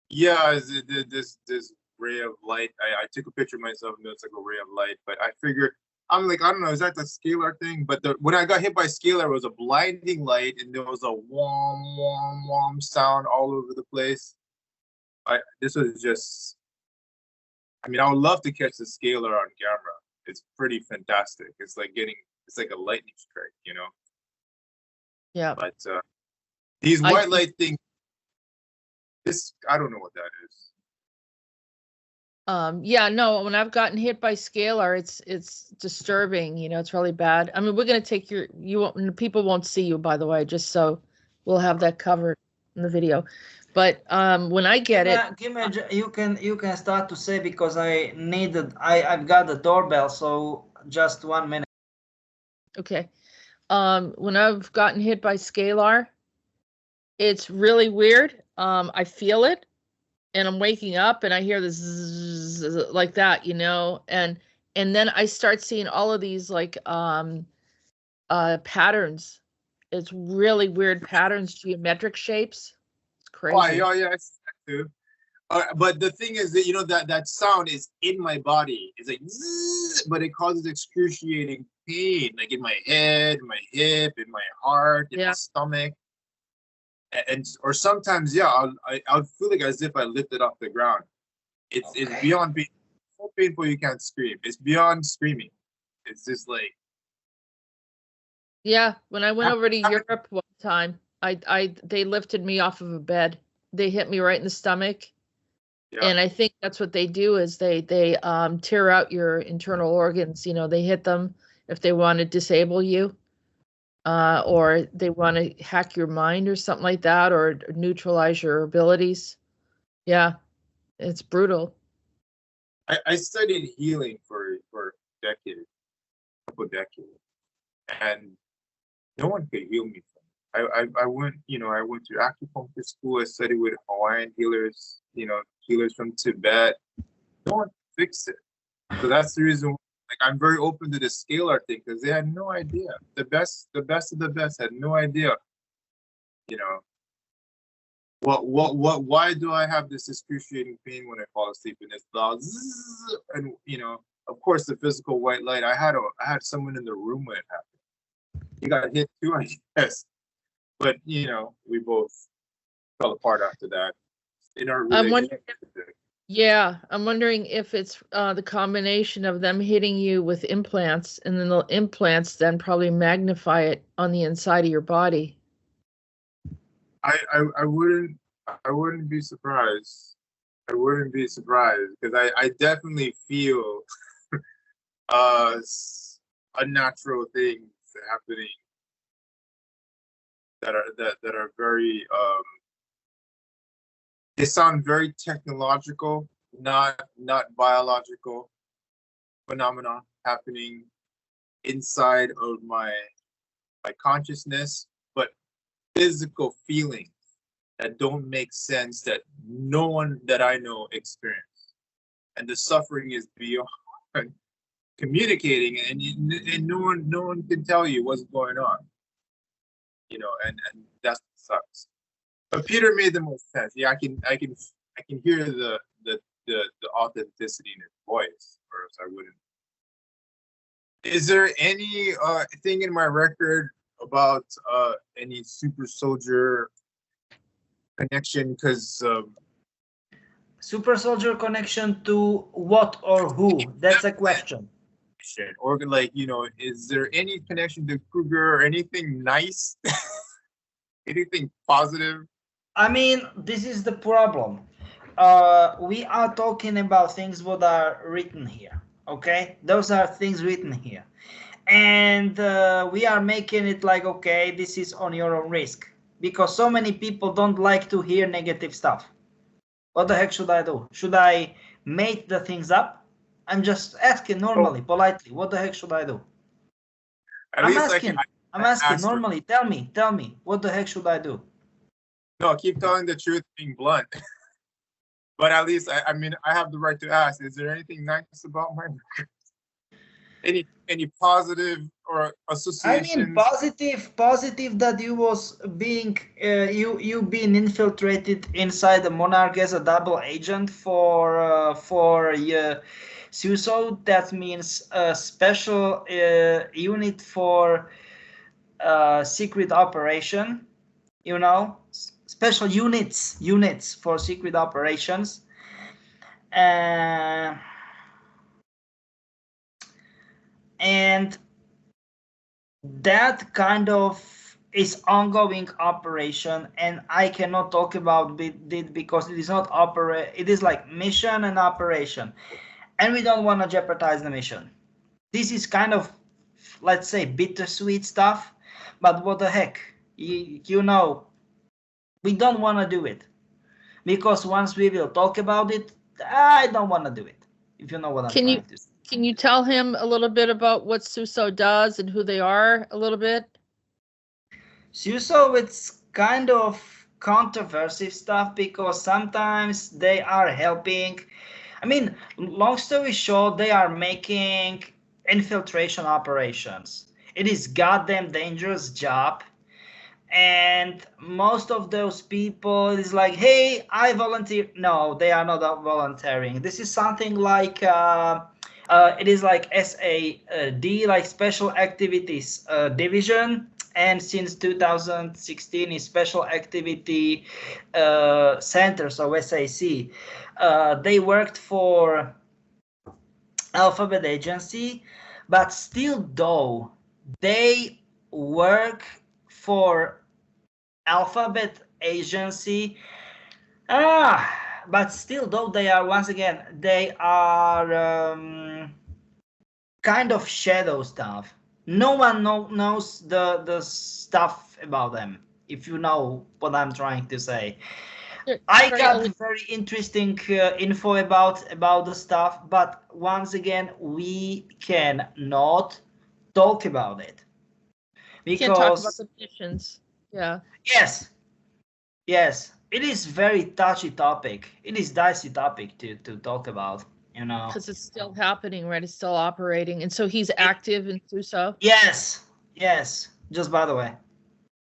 Yeah, this ray of light. I took a picture of myself and it's like a ray of light, but I figured, I'm like, I don't know, is that the scalar thing? But when I got hit by scalar, it was a blinding light and there was a whom whom whom sound all over the place. This was just, I mean, I would love to catch the scalar on camera. It's pretty fantastic. It's like a lightning strike, you know? Yeah. But these white light things, I don't know what that is. Yeah, no, when I've gotten hit by scalar, it's disturbing, you know, it's really bad. I mean, we're going to take people won't see you, by the way, just so we'll have that covered in the video. But when I get you can start to say, because I've got the doorbell, so just 1 minute. Okay. When I've gotten hit by scalar, it's really weird. I feel it. And I'm waking up and I hear this zzz, like that, you know, and then I start seeing all of these like patterns. It's really weird patterns, geometric shapes. It's crazy. Oh, yeah, I see that too. But the thing is that, you know, that sound is in my body. It's like zzz, but it causes excruciating pain, like in my head, my hip, in my heart, in my stomach. And or sometimes, yeah, I'll feel like as if I lifted off the ground. It's beyond being so painful you can't scream. It's beyond screaming. It's just like, yeah. When I went over to Europe one time, they lifted me off of a bed. They hit me right in the stomach, and I think that's what they do is they tear out your internal organs. You know, they hit them if they want to disable you. Or they want to hack your mind or something like that, or neutralize your abilities. Yeah, it's brutal. I studied healing for a couple decades, and no one could heal me from it. I went, you know, I went to acupuncture school. I studied with Hawaiian healers, you know, healers from Tibet. No one fixed it. So that's the reason. Like, I'm very open to the scalar thing because they had no idea. The best of the best had no idea. You know, why do I have this excruciating pain when I fall asleep in this loud zzz, and you know, of course, the physical white light. I had someone in the room when it happened. He got hit too, I guess. But you know, we both fell apart after that. In our relationship. Yeah, I'm wondering if it's the combination of them hitting you with implants, and then the implants then probably magnify it on the inside of your body. I wouldn't be surprised. I wouldn't be surprised because I definitely feel unnatural things happening that are very they sound very technological, not biological phenomena happening inside of my consciousness, but physical feelings that don't make sense, that no one that I know experience. And the suffering is beyond communicating, and no one can tell you what's going on. You know, and that sucks. But Peter made the most sense. Yeah, I can hear the authenticity in his voice, or else I wouldn't. Is there any thing in my record about any super soldier connection? Because Super soldier connection to what or who? That's a question. Or like, you know, is there any connection to Kruger or anything nice? Anything positive? I mean, this is the problem. We are talking about things what are written here. Okay, those are things written here, and we are making it like, okay, this is on your own risk, because so many people don't like to hear negative stuff. What the heck should I do? Should I make the things up? I'm just asking normally, politely. What the heck should I do? I'm asking normally. Tell me, what the heck should I do? No, keep telling the truth, being blunt. But at least, I mean, I have the right to ask, is there anything nice about my record? Any positive or associations? I mean, positive that you was being, you being infiltrated inside the Monarch as a double agent for S.U.S.O. That means a special unit for secret operation, you know, special units for secret operations. And that kind of is ongoing operation, and I cannot talk about it because it is not operate. It is like mission and operation, and we don't want to jeopardize the mission. This is kind of, let's say, bittersweet stuff, but what the heck, you know, we don't want to do it, because once we will talk about it, I don't want to do it, if you know what I'm trying to say. Can you tell him a little bit about what S.U.S.O does and who they are a little bit? S.U.S.O, it's kind of controversial stuff, because sometimes they are helping. I mean, long story short, they are making infiltration operations. It is goddamn dangerous job. And most of those people is like, hey, I volunteer. No, they are not volunteering. This is something like, it is like SAD, like Special Activities Division. And since 2016 is Special Activity Center, so SAC. They worked for Alphabet Agency, but still though, they work for Alphabet Agency. But still though, they are, once again, they are kind of shadow stuff. No one knows the stuff about them, if you know what I'm trying to say. I got very interesting info about the stuff, but once again, we cannot talk about it. We can't talk about the missions. Yeah. Yes. It is very touchy topic. It is dicey topic to talk about, you know. Because it's still happening, right? It's still operating. And so he's active in S.U.S.O? Yes. Just by the way.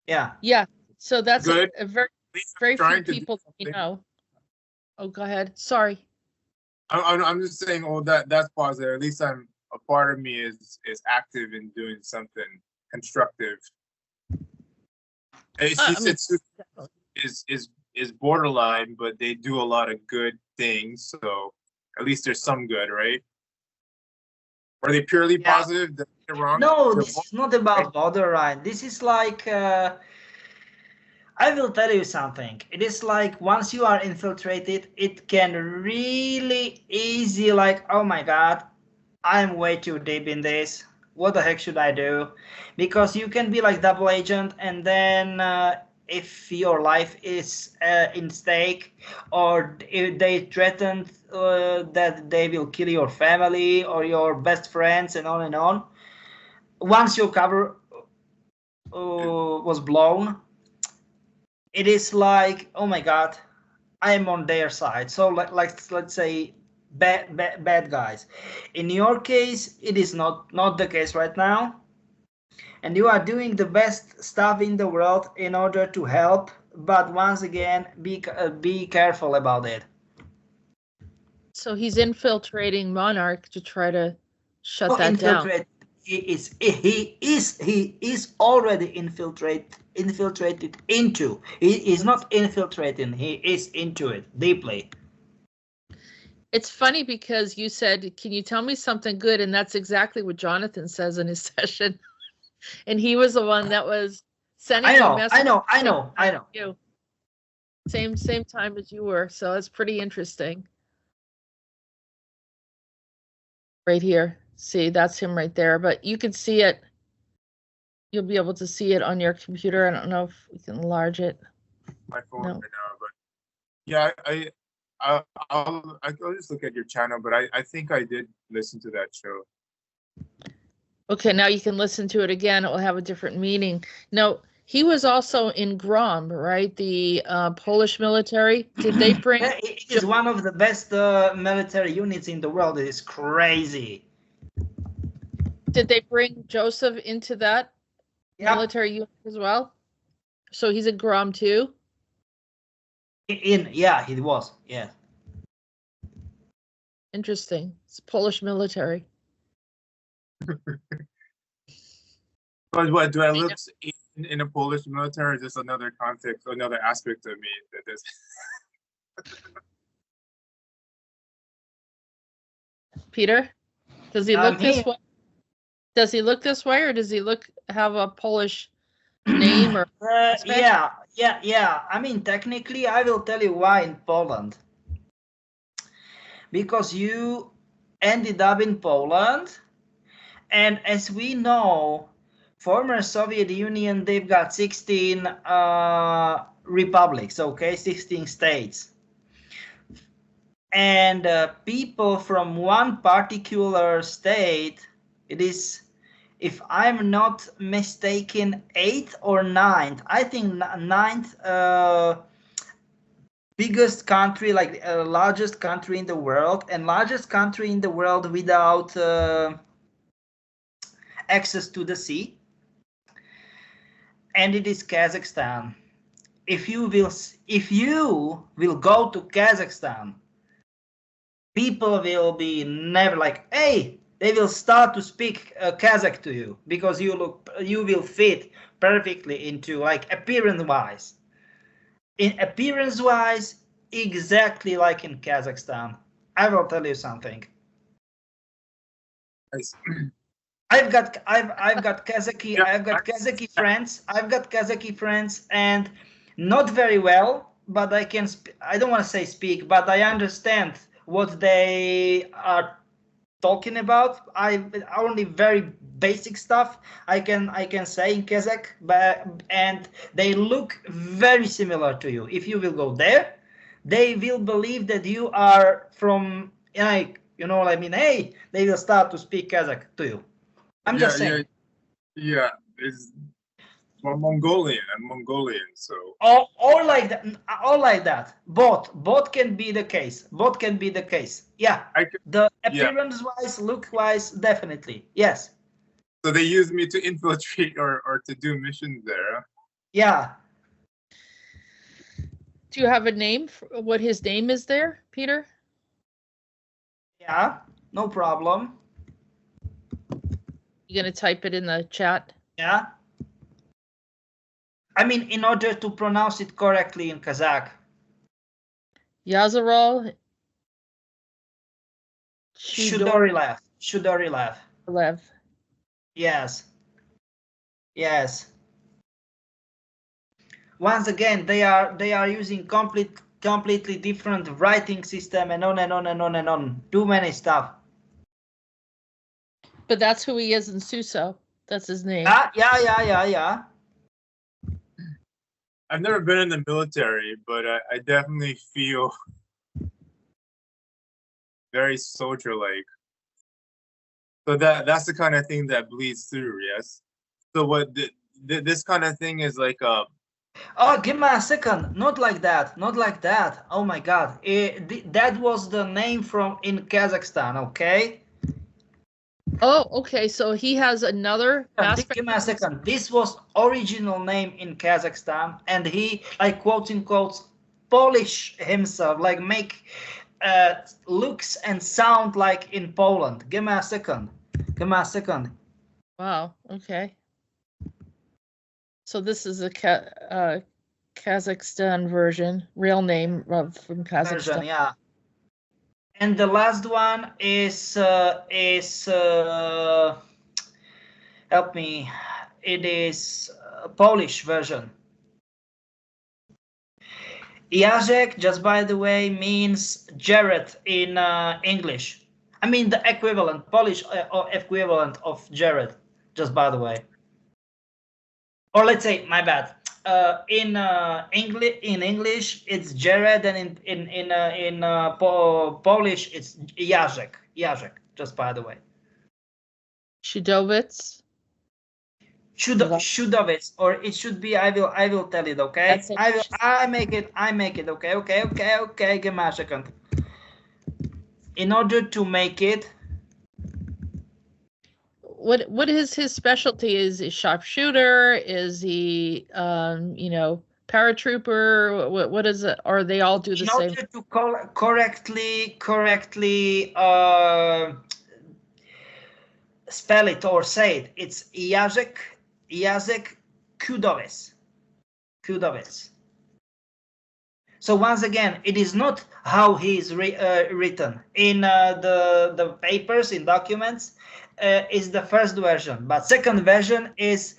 Yeah. Yeah. So that's good. A very few people, you know. Oh, go ahead. Sorry. I'm just saying, oh, that's positive. At least a part of me is active in doing something constructive. Is borderline, but they do a lot of good things. So at least there's some good, right? Are they purely positive? They're wrong? No, this is not about borderline. This is like, I will tell you something. It is like, once you are infiltrated, it can really easy, like, oh my God, I'm way too deep in this. What the heck should I do? Because you can be like double agent, and then if your life is in stake, or if they threaten that they will kill your family or your best friends and on and on, once your cover was blown, it is like, oh my God, I am on their side. So like let's say bad guys. In your case, it is not the case right now, and you are doing the best stuff in the world in order to help. But once again, be careful about it. So he's infiltrating Monarch to try to shut that down. He is already infiltrated into. He is not infiltrating. He is into it deeply. It's funny because you said, can you tell me something good? And that's exactly what Jonathan says in his session. And he was the one that was sending me messages. I know. You. Same time as you were. So it's pretty interesting. Right here. See, that's him right there. But you can see it. You'll be able to see it on your computer. I don't know if we can enlarge it. My phone No. right now, but yeah, I'll just look at your channel, but I think I did listen to that show. Okay, now you can listen to it again. It will have a different meaning. Now, he was also in GROM, right? The Polish military. Did they bring? Yeah, it is one of the best military units in the world. It is crazy. Did they bring Joseph into that Yep. military unit as well? So he's in GROM too? Yeah, he was. Yeah. Interesting. It's Polish military. But what do I look in a Polish military? Or just another context, another aspect of me that is. Peter, does he look this way? Does he look this way, or does he have a Polish name or? Yeah. I mean, technically, I will tell you why in Poland. Because you ended up in Poland, and as we know, former Soviet Union, they've got 16 republics, okay, 16 states. And people from one particular state, it is, if I'm not mistaken, 8th or 9th, I think 9th biggest country, like largest country in the world, and largest country in the world without access to the sea. And it is Kazakhstan. If you will go to Kazakhstan, people will be never like, hey, they will start to speak Kazakh to you, because you will fit perfectly into, like, appearance-wise. In appearance-wise, exactly like in Kazakhstan. I will tell you something. Nice. I've got Kazakh Kazakh friends. I've got Kazakh friends, and not very well, but I can. I don't want to say speak, but I understand what they are talking about. I only very basic stuff I can say in Kazakh, and they look very similar to you. If you will go there, they will believe that you are from, like, you know what I mean. Hey, they will start to speak Kazakh to you. I'm just saying. Yeah, it's Mongolian. I'm Mongolian, so. All like that. Both can be the case. Yeah. The appearance-wise, look-wise, definitely. Yes. So they use me to infiltrate or to do missions there. Yeah. Do you have a name for what his name is there, Peter? Yeah, no problem. You gonna type it in the chat? Yeah. I mean, in order to pronounce it correctly in Kazakh. Yazarol Shudorilev. Yes. Once again, they are using completely different writing system, and on and on and on and on. Too many stuff. But that's who he is in S.U.S.O. That's his name. Yeah. I've never been in the military, but I definitely feel very soldier-like. So that's the kind of thing that bleeds through, yes? So what this kind of thing is like a... Oh, give me a second. Not like that. Oh my God. That was the name in Kazakhstan, okay? Oh, okay. So he has another aspect. Give me a second. This was original name in Kazakhstan, and he, like, quotes in quotes, polish himself, like make looks and sound like in Poland. Give me a second. Wow. Okay. So this is a Kazakhstan version, real name from Kazakhstan. Version, yeah. And the last one is help me. It is a Polish version. Jacek, just by the way, means Jared in English. I mean the equivalent, Polish equivalent of Jared, just by the way. Or let's say, my bad. In English, it's Jared, and in Polish, it's Jacek. Jacek, just by the way. Shudowitz. Shudowitz, or it should be. I will tell it. Okay. I make it. Okay. Give me a second. In order to make it. What is his specialty? Is he sharpshooter? Is he paratrooper? What is it? Or they all do the same? In order to correctly spell it or say it, it's Jacek Kudowicz. So once again, it is not how he is written in the papers, in documents. Is the first version, but second version is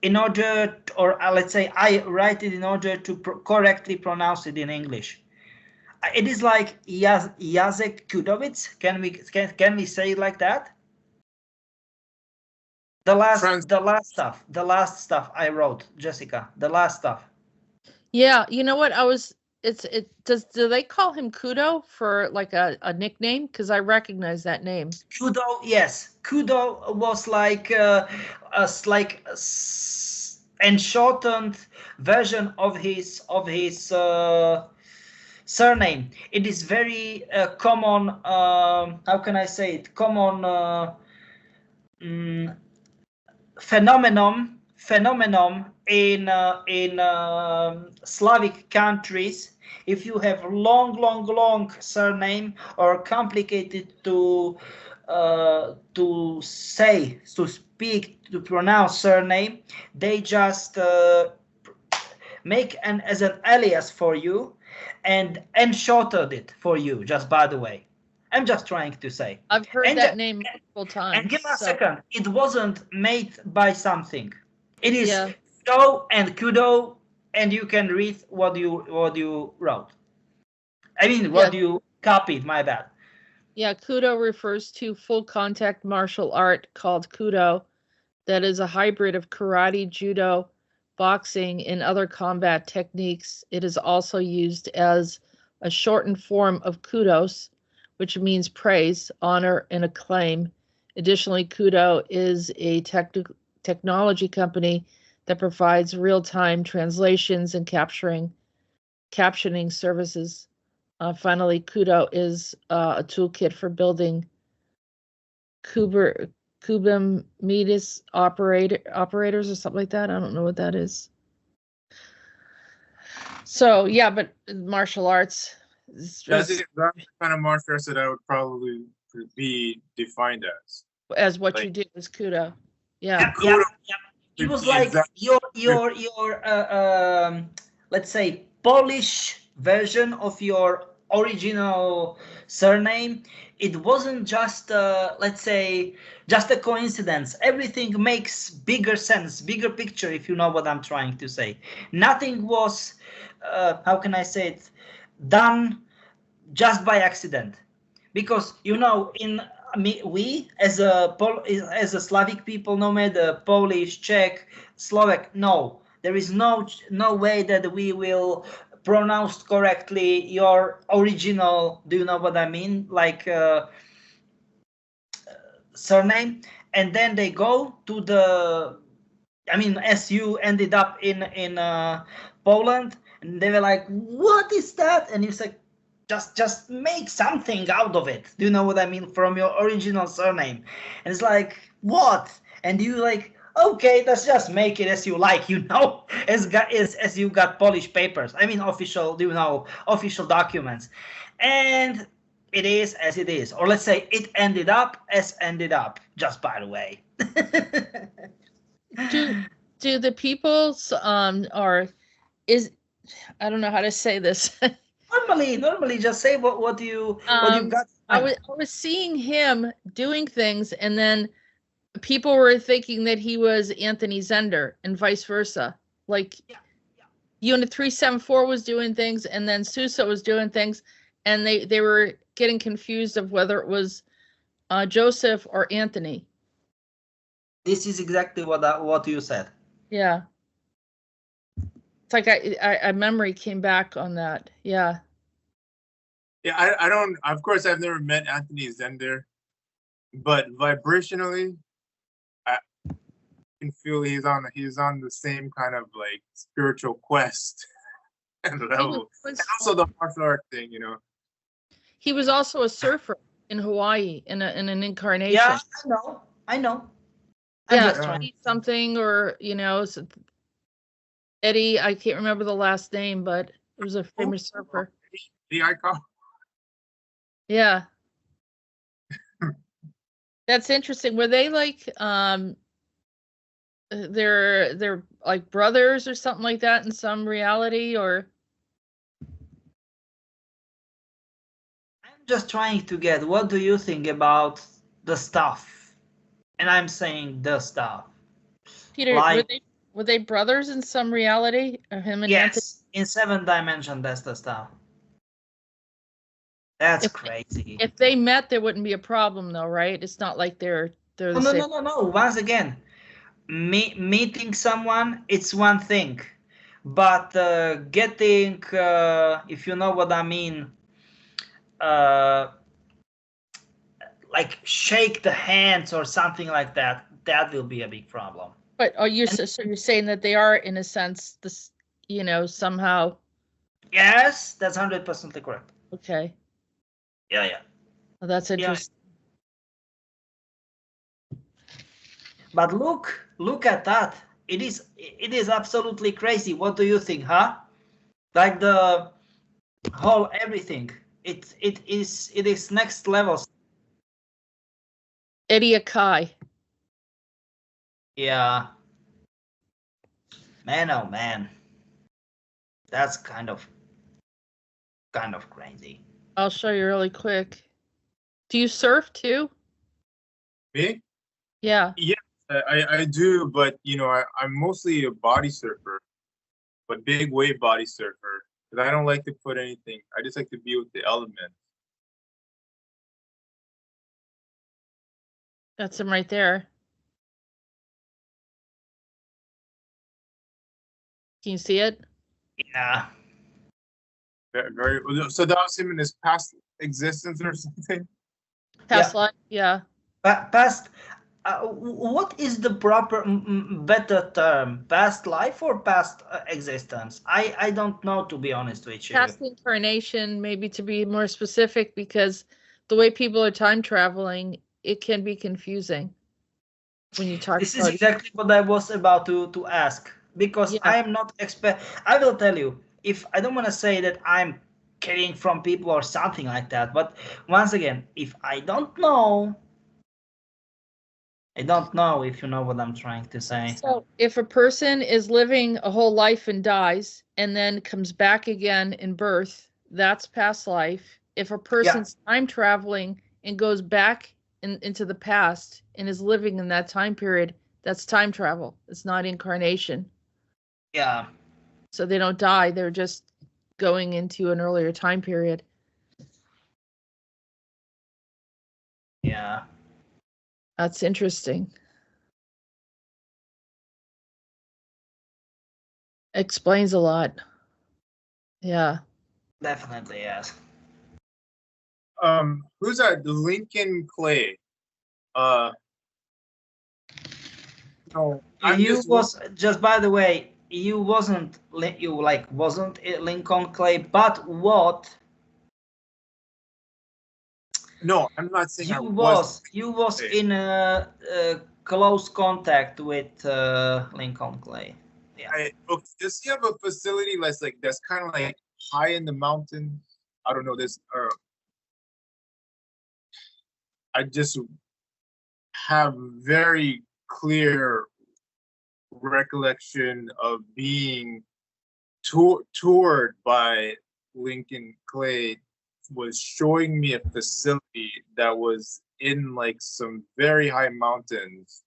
in order, or let's say I write it in order to correctly pronounce it in English. It is like Jacek Kudowicz. Can we say it like that? The last stuff I wrote, Jessica. The last stuff. Yeah, you know what? Do they call him Kudo for like a nickname? Because I recognize that name. Kudo, yes. Kudo was like and shortened version of his surname. It is very common. How can I say it? Common phenomenon in Slavic countries. If you have long surname or complicated to speak, to pronounce surname, they just make as an alias for you and shortened it for you, just by the way. I'm just trying to say. I've heard that name multiple times. And give me a second. It wasn't made by something. It is Kudo and Kudo, and you can read what you wrote. I mean, what you copied, my bad. Yeah, Kudo refers to full contact martial art called Kudo that is a hybrid of karate, judo, boxing, and other combat techniques. It is also used as a shortened form of kudos, which means praise, honor, and acclaim. Additionally, Kudo is a technology company that provides real-time translations and captioning services. Finally, Kudo is a toolkit for building Kubernetes operators or something like that. I don't know what that is. So yeah, but martial arts. That's the kind of martial arts that I would probably be defined as what you do is Kudo. Yeah. It was like your let's say Polish version of your original surname. It wasn't just let's say just a coincidence. Everything makes bigger sense, bigger picture, if you know what I'm trying to say. Nothing was how can I say it, done just by accident, because we as a Slavic people, no matter Polish, Czech, Slovak, no, there is no way that we will pronounce correctly your original, do you know what I mean, like surname, and then they go to the, I mean, as you ended up in Poland, and they were like, what is that? And you said, just make something out of it. Do you know what I mean? From your original surname. And it's like, what? And you like, okay, let's just make it as you like, as you got Polish papers. I mean, official documents. And it is as it is. Or let's say it ended up as ended up, just by the way. Do the people's I don't know how to say this. normally, just say what you got. I was seeing him doing things, and then people were thinking that he was Anthony Zender, and vice versa. Like, Unit 374 was doing things, and then S.U.S.O was doing things, and they were getting confused of whether it was Joseph or Anthony. This is exactly what you said. Yeah. It's like I memory came back on that. Yeah. Yeah, I don't, of course, I've never met Anthony Zender, but vibrationally, I can feel he's on the same kind of like spiritual quest and level. And also the martial art thing, you know. He was also a surfer in Hawaii in an incarnation. Yeah, I know. Yeah, something, or Eddie, I can't remember the last name, but it was a famous surfer. The icon. Yeah. That's interesting. Were they like they're like brothers or something like that in some reality, or? I'm just trying to get, what do you think about the stuff? And I'm saying the stuff. Peter, like, were they brothers in some reality? Or him and yes, Anthony? in 7th dimension, that's the stuff. That's crazy. If they met, there wouldn't be a problem, though, right? It's not like they're the same. No. Once again, meeting someone, it's one thing, but getting, if you know what I mean, like shake the hands or something like that, that will be a big problem. But so you're saying that they are, in a sense, this, somehow. Yes, that's 100% correct. Okay. Yeah. Well, that's interesting. Yeah. But look at that. It is absolutely crazy. What do you think, huh? Like the whole everything. It is next level. Eddie Akai. Yeah. Man, oh man. That's kind of crazy. I'll show you really quick. Do you surf too? Me? Yeah. Yeah, I do, but I'm mostly a body surfer, but big wave body surfer. Because I don't like to put anything. I just like to be with the elements. That's him right there. Can you see it? Yeah. Very. So that was him in his past existence or something? Past life? Yeah. Past. What is the proper better term? Past life or past existence? I don't know, to be honest with you. Past incarnation, maybe, to be more specific, because the way people are time traveling, it can be confusing when you talk. This is exactly what I was about to ask, because I am not expert. I will tell you, if I don't want to say that I'm getting from people or something like that, but once again, if I don't know, if you know what I'm trying to say. So if a person is living a whole life and dies and then comes back again in birth, that's past life. If a person's time traveling and goes back into the past and is living in that time period, that's time travel. It's not incarnation. Yeah. So they don't die. They're just going into an earlier time period. Yeah. That's interesting. Explains a lot. Yeah. Definitely, yes. Who's that? Lincoln Clay. No, just by the way, you wasn't Lincoln Clay, but what? No, I'm not saying you was in a close contact with Lincoln Clay. Yeah. Does he have a facility that's kind of like high in the mountain? I don't know this. I just have very clear recollection of being toured by Lincoln Clay was showing me a facility that was in like some very high mountains,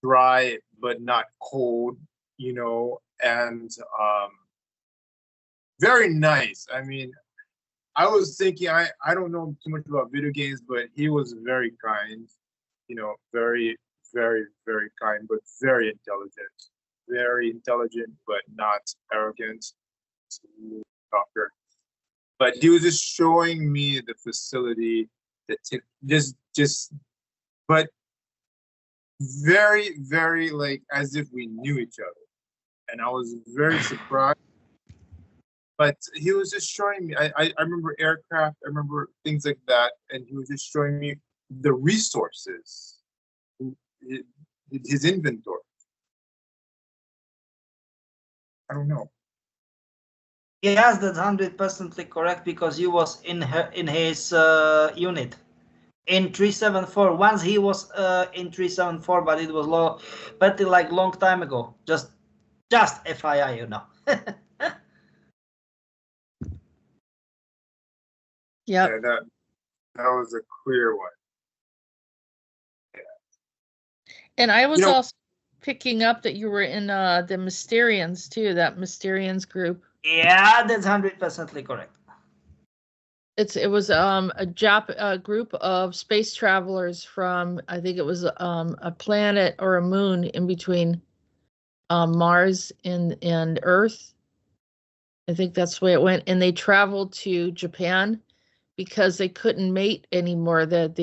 dry but not cold, you know, and very nice. I mean, I was thinking, I don't know too much about video games, but he was very kind, you know, very, very, very kind, but very intelligent. Very intelligent, but not arrogant. Smooth talker. But he was just showing me the facility, but very, very like as if we knew each other. And I was very surprised. But he was just showing me, I remember aircraft, I remember things like that, and he was just showing me the resources, his inventory. I don't know. Yes, that's 100% correct, because he was in his unit in 374. Once he was in 374, but it was but like long time ago. Just FYI, you know. Yep. Yeah, that was a clear one. Yeah. And I was You know, also picking up that you were in the Mysterians too, that Mysterians group. Yeah, that's 100% correct. It was a group of space travelers from, I think it was a planet or a moon in between Mars and Earth. I think that's the way it went, and they traveled to Japan because they couldn't mate anymore. That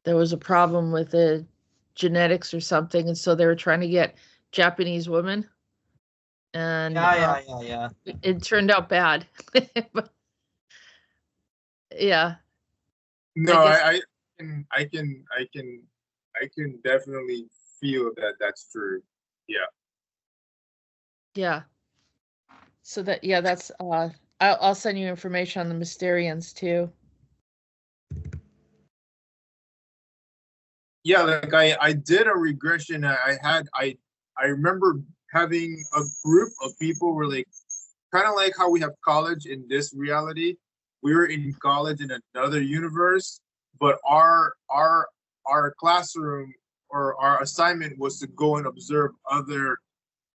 there was a problem with the genetics or something, and so they were trying to get Japanese women, and Yeah. it turned out bad. But, yeah. no, I I can definitely feel that that's true. Yeah. Yeah. So that's I'll send you information on the Mysterians too. Yeah, like I did a regression. I remember having a group of people were like kind of like how we have college in this reality. We were in college in another universe, but our classroom or our assignment was to go and observe other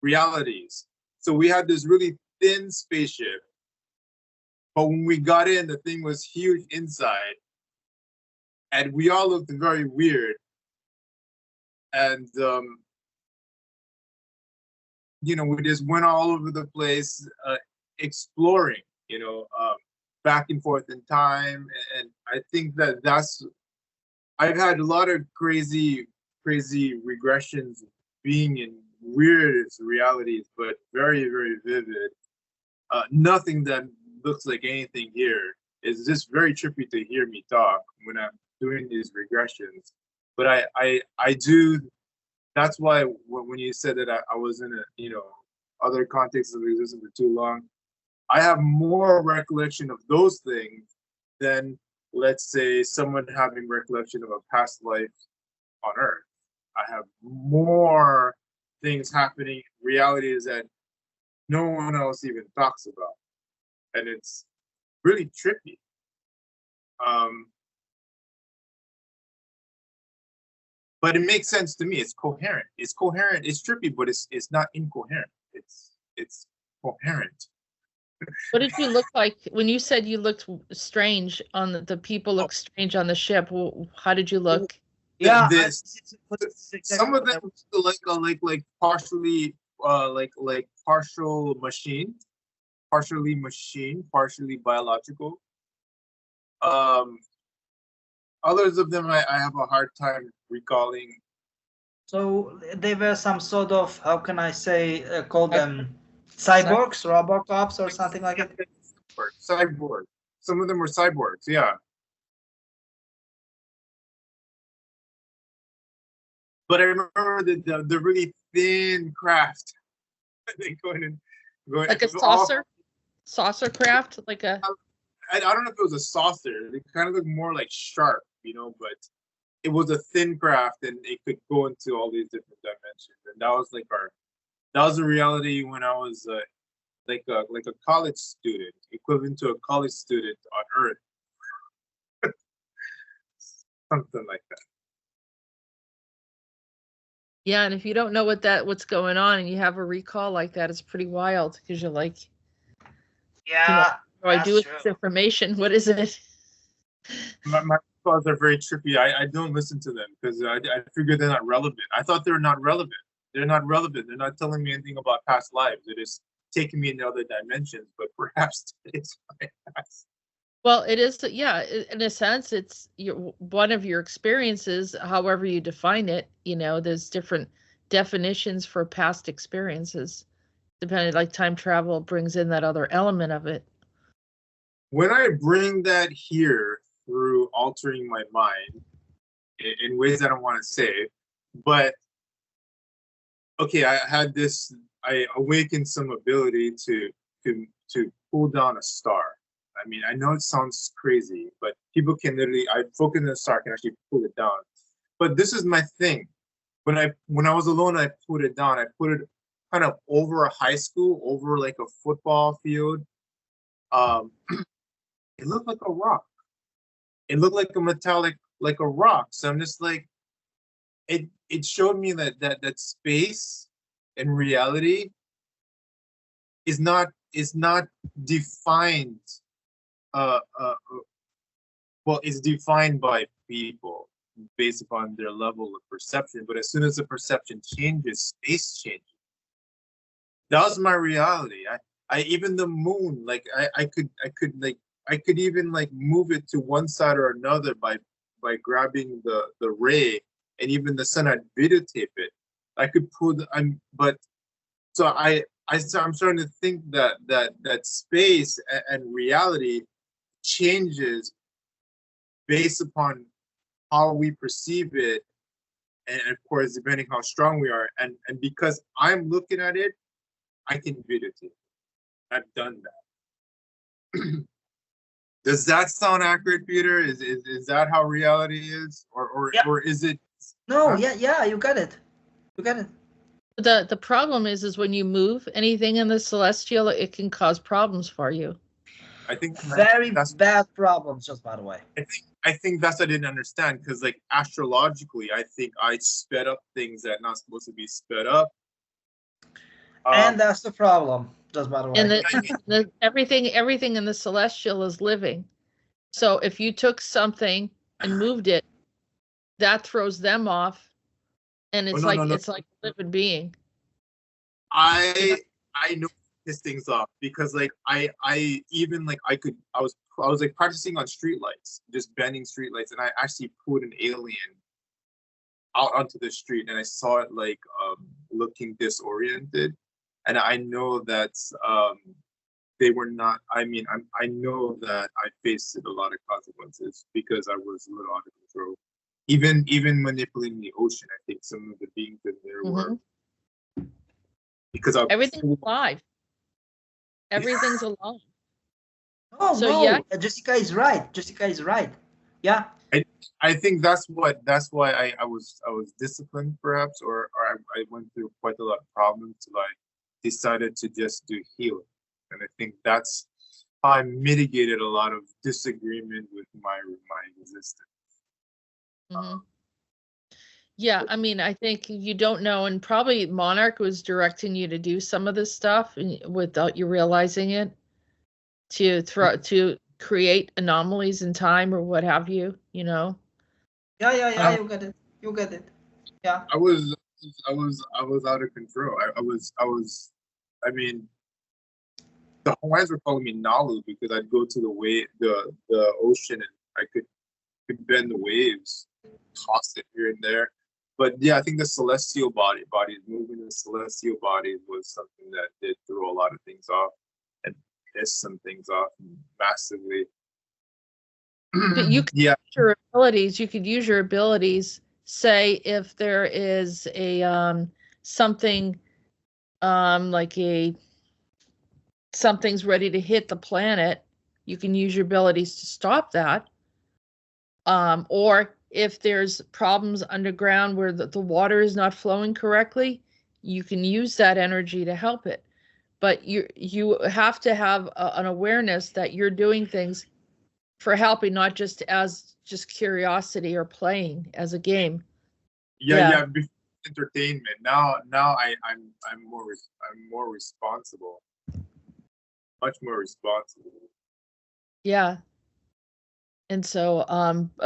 realities. So we had this really thin spaceship, but when we got in, the thing was huge inside, and we all looked very weird. And you know, we just went all over the place exploring, you know, back and forth in time. And I think that's I've had a lot of crazy regressions being in weirdest realities, but very, very vivid. Nothing that looks like anything here. It's just very trippy to hear me talk when I'm doing these regressions. But I do. That's why when you said that I was in a, you know, other contexts of existence for too long, I have more recollection of those things than, let's say, someone having recollection of a past life on Earth. I have more things happening, realities that no one else even talks about, and it's really trippy. But it makes sense to me. It's coherent. It's coherent. It's trippy, but it's not incoherent. It's coherent. What did you look like when you said you looked strange on the people look strange on the ship? How did you look? Yeah, some of them like partially like partial machine, partially biological. Others of them I have a hard time recalling. So they were some sort of, how can I say, call them cyborgs, robocops, or something like that. Cyborg. Some of them were cyborgs. Yeah. But I remember the really thin craft. They going like a saucer craft, like a. I don't know if it was a saucer. They kind of look more like sharp, you know, but it was a thin craft and it could go into all these different dimensions. And that was like that was a reality when I was like a college student, equivalent to a college student on Earth. Something like that. Yeah, and if you don't know what's going on and you have a recall like that, it's pretty wild because you're like, Yeah, what do I that's do with true. this information? What is it? My calls are very trippy. I don't listen to them because I figure they're not relevant. I thought they were not relevant. They're not relevant. They're not telling me anything about past lives. They're just taking me into other dimensions. But perhaps it's my past. Well, it is, yeah, in a sense, it's one of your experiences, however you define it. There's different definitions for past experiences, depending, like time travel brings in that other element of it. When I bring that here through altering my mind in ways I don't want to say, but okay, I awakened some ability to pull down a star. I mean, I know it sounds crazy, but people can literally, I focus on the star, can actually pull it down. But this is my thing. When I was alone, I put it down. I put it kind of over a high school, over like a football field. It looked like a rock. It looked like a metallic, like a rock. So I'm just like, it showed me that space and reality is not defined. Well, it's defined by people based upon their level of perception. But as soon as the perception changes, space changes. That was my reality. I even the moon, like I could even like move it to one side or another by grabbing the ray, and even the sun, I'd videotape it. I could pull I'm starting to think that space and reality changes based upon how we perceive it, and of course depending how strong we are, and because I'm looking at it, I can videotape it. I've done that. Does that sound accurate, Peter? Is that how reality is, or is it? No, huh? yeah, you got it. You got it. The problem is when you move anything in the celestial, it can cause problems for you. I think Very bad problems, just by the way. I think that's what I didn't understand, because like astrologically, I think I sped up things that are not supposed to be sped up. And that's the problem, just by the way. And everything in the celestial is living. So if you took something and moved it, that throws them off, and it's it's like a living being. I know this thing's off because like I even like I was like practicing on streetlights, just bending streetlights, and I actually put an alien out onto the street, and I saw it like looking disoriented, and I know that they were not. I mean, I know that I faced a lot of consequences because I was a little out of control. Even manipulating the ocean, I think some of the beings in there were because everything's alive. Everything's alive. Oh so, no, yeah. Jessica is right. Jessica is right. Yeah. I think that's why I was disciplined, perhaps, or I went through quite a lot of problems till I decided to just do healing, and I think that's how I mitigated a lot of disagreement with my existence. Yeah, I mean, I think you don't know, and probably Monarch was directing you to do some of this stuff without you realizing it, to create anomalies in time or what have you. Yeah, you get it. You get it. Yeah. I was out of control. I mean, the Hawaiians were calling me Nalu because I'd go to the ocean, and I could bend the waves, toss it here and there. But yeah, I think the celestial bodies, moving the celestial bodies was something that did throw a lot of things off and pissed some things off massively. But you could use your abilities. You could use your abilities. Say if there is a something like something's ready to hit the planet, you can use your abilities to stop that. Or if there's problems underground where the water is not flowing correctly, you can use that energy to help it. but you have to have an awareness that you're doing things for helping, not just as just curiosity or playing as a game. Yeah. Before entertainment. Now I'm more responsible. Much more responsible. Yeah. And so,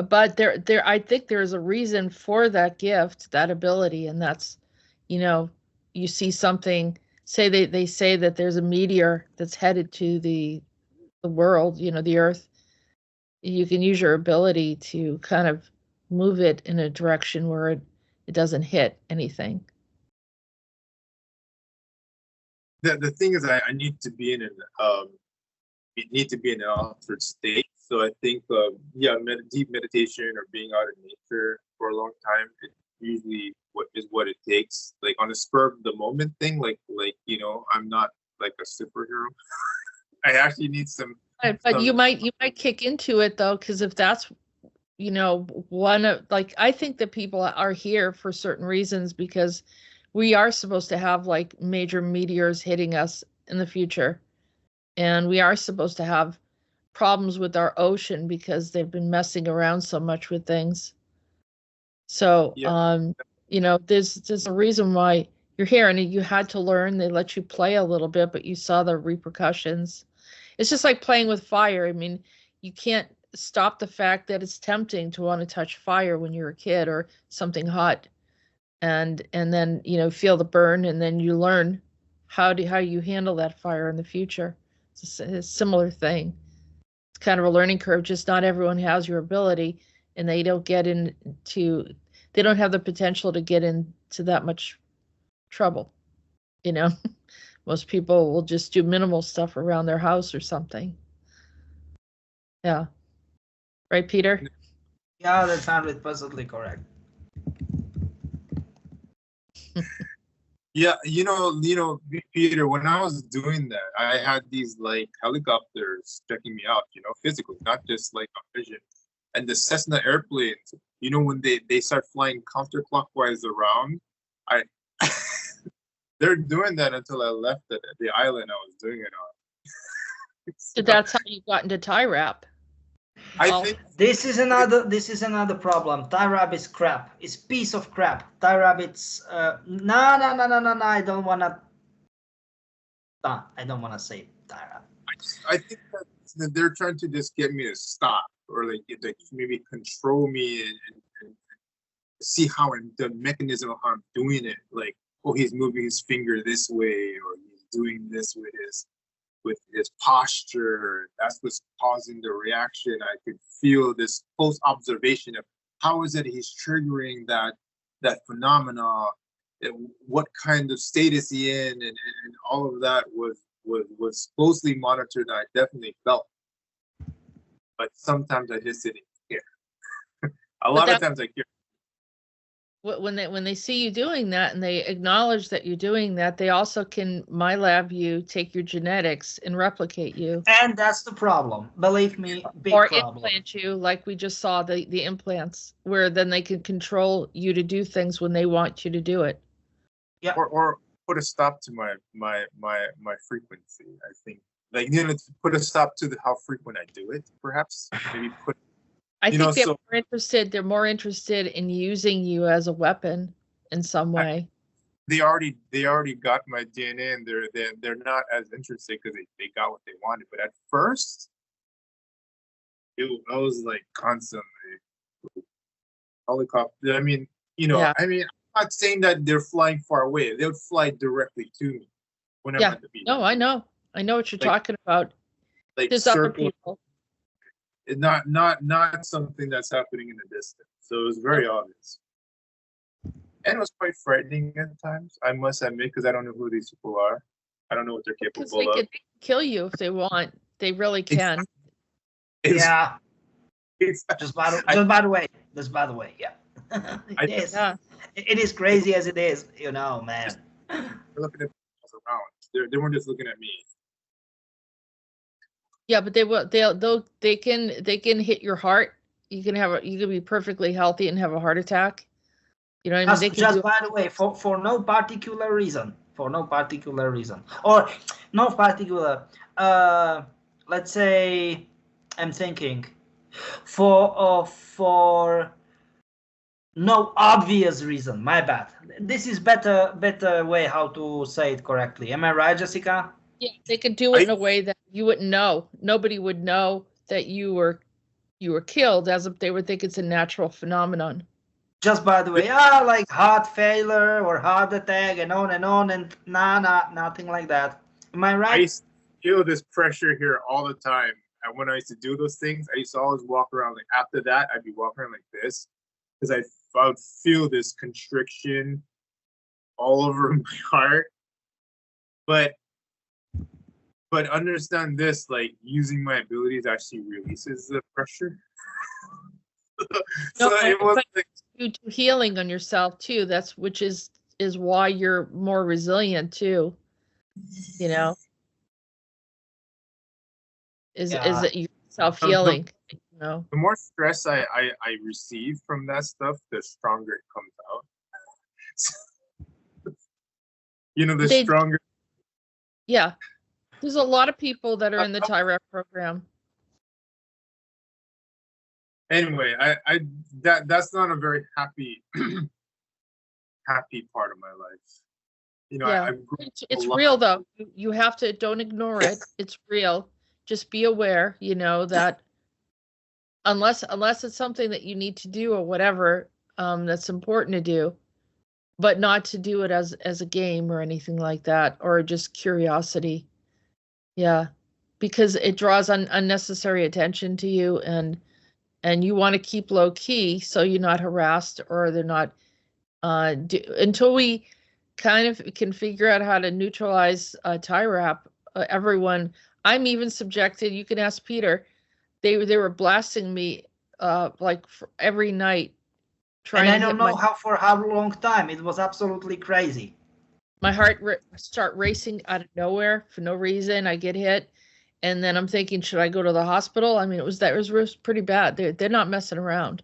but I think there's a reason for that gift, that ability, and that's, you see something, say they say that there's a meteor that's headed to the world, the Earth. You can use your ability to kind of move it in a direction where it doesn't hit anything. The thing is, I need to be in an altered state. So I think deep meditation or being out in nature for a long time, it usually what it takes. Like on a spur of the moment thing, like I'm not like a superhero. I actually need some. But you might kick into it though, because if that's one of, like, I think that people are here for certain reasons, because we are supposed to have like major meteors hitting us in the future, and we are supposed to have problems with our ocean because they've been messing around so much with things. So there's a reason why you're here, and you had to learn. They let you play a little bit, but you saw the repercussions. It's just like playing with fire. I mean, you can't stop the fact that it's tempting to want to touch fire when you're a kid or something hot, and then feel the burn, and then you learn how you handle that fire in the future. It's a similar thing. It's kind of a learning curve. Just not everyone has your ability, and they don't have the potential to get into that much trouble. Most people will just do minimal stuff around their house or something. Yeah. Right, Peter? Yeah, that sounded perfectly correct. Yeah, Peter, when I was doing that, I had these like helicopters checking me out, physically, not just like on vision. And the Cessna airplanes, when they start flying counterclockwise around, they're doing that until I left the island I was doing it on. So that's how you got into tie wrap. I think this is another problem. Tie wrap is crap. It's piece of crap. Tie wrap, it's no. I don't wanna say tie wrap. I think that they're trying to just get me to stop, or like maybe control me and see how the mechanism of how I'm doing it. Like, oh, he's moving his finger this way, or he's doing this with his posture. That's what's causing the reaction. I could feel this close observation of how is it he's triggering that phenomena, and what kind of state is he in, and all of that was closely monitored. I definitely felt, but sometimes I just didn't care. A lot of times I care. When they see you doing that and they acknowledge that you're doing that, they also can lab you, take your genetics, and replicate you. And that's the problem. Believe me, big or problem. Implant you, like we just saw the implants, where then they can control you to do things when they want you to do it. Yeah. Or put a stop to my frequency. I think, like, to put a stop to how frequent I do it. Perhaps maybe put. I think they're more interested in using you as a weapon in some way. They already got my DNA, and they're not as interested because they got what they wanted. But at first, I was like constantly helicopter. I mean, I'm not saying that they're flying far away. They would fly directly to me whenever I had to be. No, I know what you're talking about. Like, there's other people. Not something that's happening in the distance. So it was very obvious. And it was quite frightening at times, I must admit, because I don't know who these people are. I don't know what they're capable of. They can kill you if they want. They really can. Yeah. Just by the way, yeah. It is crazy as it is, man. They're looking at people around. They weren't just looking at me. Yeah, but they can hit your heart. You can be perfectly healthy and have a heart attack. You know what I mean? Just by the way, for no particular reason. for no particular reason, or no particular. Let's say I'm thinking for no obvious reason. My bad. This is better way how to say it correctly. Am I right, Jessica? Yeah, they could do it in a way that you wouldn't know. Nobody would know that you were killed, as if they would think it's a natural phenomenon. Just by the way, like heart failure or heart attack and on, and nothing like that. Am I right? I used to feel this pressure here all the time. And when I used to do those things, I used to always walk around like after that, I'd be walking around like this because I would feel this constriction all over my heart. But understand this, like using my abilities actually releases the pressure. So it was like, you do healing on yourself too. That's which is why you're more resilient too. You know, is it your self healing? You know, the more stress I receive from that stuff, the stronger it comes out. You know, the stronger. Yeah, there's a lot of people that are in the TIREP program. Anyway, that's not a very happy happy part of my life. You know, Yeah, it's real though. You have to, don't ignore it. It's real. Just be aware, you know, that unless it's something that you need to do or whatever, that's important to do, but not to do it as a game or anything like that, or just curiosity. Yeah, because it draws unnecessary attention to you, and you want to keep low key so you're not harassed or they're not until we kind of can figure out how to neutralize TIRAP. Everyone, I'm even subjected. You can ask Peter. They were blasting me like every night, trying. And I don't know for how long time. It was absolutely crazy. My heart start racing out of nowhere for no reason. I get hit, and then I'm thinking, should I go to the hospital? I mean, it was pretty bad. They're not messing around.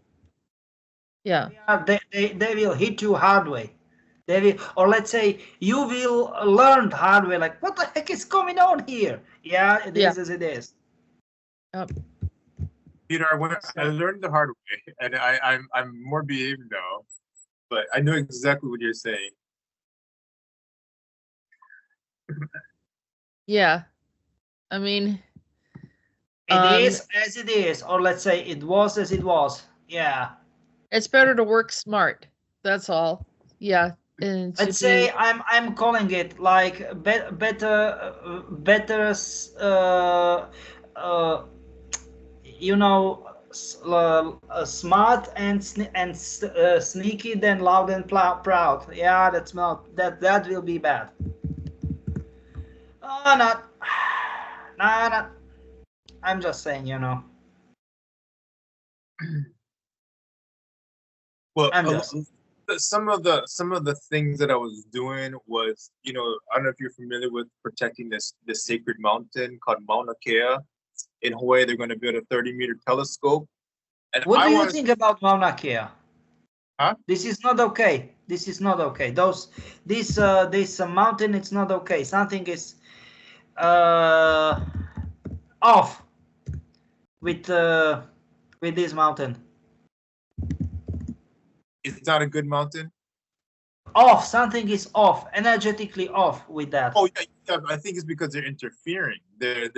Yeah. They will hit you hard way. They will, or let's say you will learn hard way. Like, what the heck is going on here? Yeah, it is as it is. Peter, I learned the hard way, and I'm more behaved now, but I know exactly what you're saying. Yeah, I mean, it is as it is, or let's say it was as it was. Yeah, it's better to work smart. That's all. Yeah. Let's say I'm calling it like better you know, smart and sneaky than loud and proud. Yeah, that's not that will be bad. Not. I'm just saying, you know. Well, some of the things that I was doing was, you know, I don't know if you're familiar with protecting this sacred mountain called Mauna Kea. In Hawaii, they're going to build a 30-meter telescope. And what do you think about Mauna Kea? Huh? This is not okay. This is not okay. This mountain, it's not okay. Something is off with this mountain. It's not a good mountain. Off. Something is off. Energetically off with that. Oh yeah. I think it's because they're interfering. They're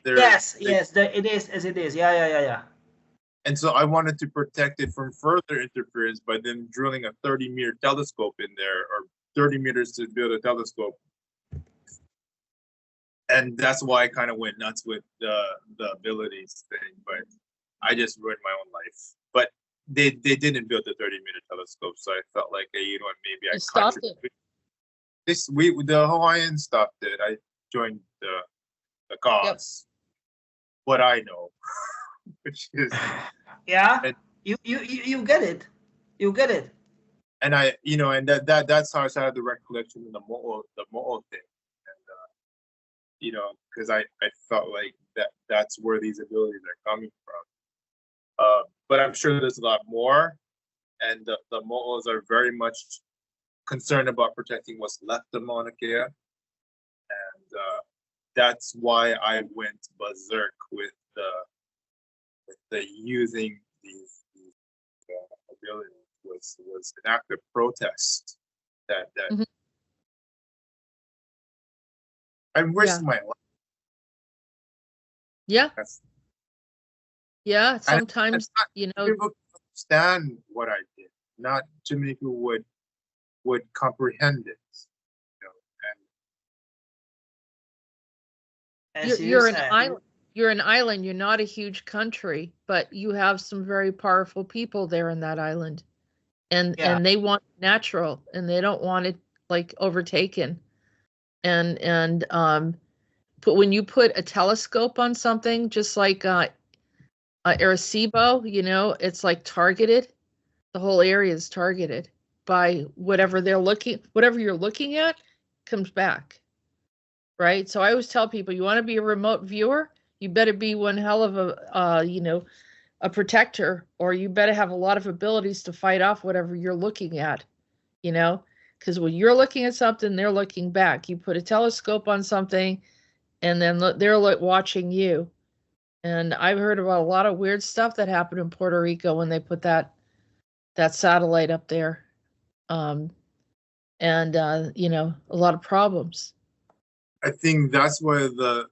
Yes. It is as it is. Yeah. And so I wanted to protect it from further interference by them drilling a 30-meter telescope in there, or 30 meters to build a telescope. And that's why I kind of went nuts with the abilities thing, but I just ruined my own life. But they didn't build the 30-meter telescope, so I felt like, hey, you know what, maybe I stopped it. The Hawaiians stopped it. I joined the cause. Yep. What I know, which is you get it, And I, you know, and that's how I started the recollection of the mo'o thing. You know, because I felt like that's where these abilities are coming from. But I'm sure there's a lot more, and the mo'os are very much concerned about protecting what's left of Mauna Kea. And that's why I went berserk with the using these abilities was an act of protest that Mhm. I risked Yeah. my life. Yeah. That's, Yeah. and Sometimes, not you know, people understand what I did. Not too many people would comprehend it. You know, and As you you're an said, island. You're an island. You're not a huge country, but you have some very powerful people there in that island, and yeah, they want natural, and they don't want it like overtaken. And but when you put a telescope on something, just like Arecibo, you know, it's like targeted. The whole area is targeted by whatever you're looking at comes back. Right? So I always tell people, you want to be a remote viewer, you better be one hell of a a protector, or you better have a lot of abilities to fight off whatever you're looking at, you know? Because when you're looking at something, they're looking back. You put a telescope on something, and then they're watching you. And I've heard about a lot of weird stuff that happened in Puerto Rico when they put that satellite up there. Um, and you know, a lot of problems. I think that's why the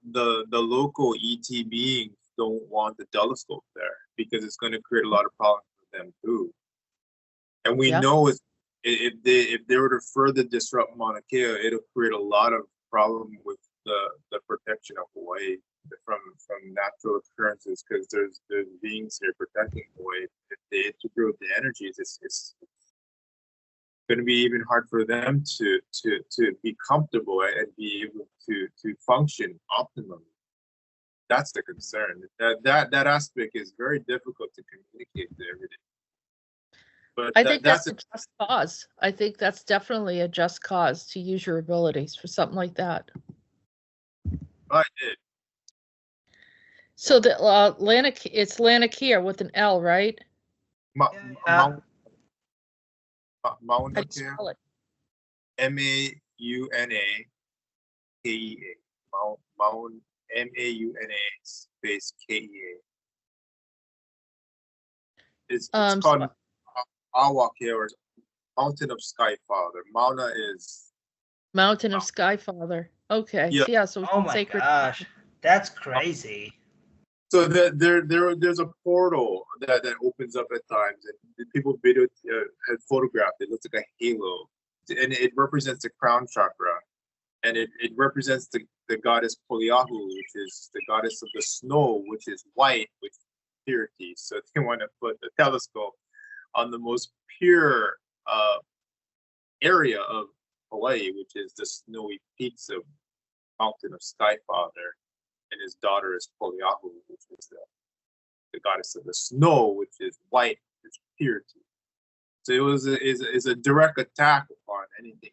local ET beings don't want the telescope there, because it's going to create a lot of problems for them too. And we Yeah. know if they were to further disrupt Mauna Kea, it'll create a lot of problem with the protection of Hawaii from natural occurrences, because there's beings here protecting Hawaii. If they interfere with the energies, it's going to be even hard for them to be comfortable and be able to function optimally. That's the concern. That aspect is very difficult to communicate to every day. But I think that's that's a just cause. I think that's definitely a just cause to use your abilities for something like that. I did. So the it's Lanikia with an L, right? Ma- yeah. Mauna How do you Kea, spell it? MAUNAKEA. MAUNA space KEA. It's So called Awake, or Mountain of Sky Father. Mauna is Mountain of Skyfather. Okay. yeah. Yeah, so it's Oh my sacred. gosh, that's crazy. So there's a portal that opens up at times, and the people video had photographed it. It looks like a halo, and it represents the crown chakra, and it represents the goddess Poliahu, which is the goddess of the snow, which is white with purity. So they want to put the telescope on the most pure area of Hawaii, which is the snowy peaks of Mountain of Skyfather, and his daughter is Poliahu, which is the goddess of the snow, which is white, which is purity. So it was a direct attack upon anything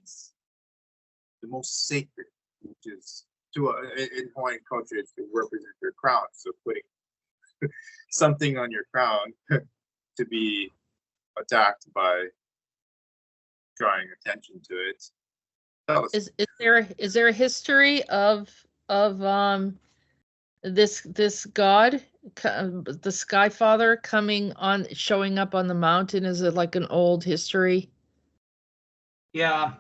the most sacred, which is in Hawaiian culture, it's to represent your crown. So putting something on your crown to be attacked by drawing attention to it. Is there a history of this god, the Skyfather showing up on the mountain? Is it like an old history? Yeah,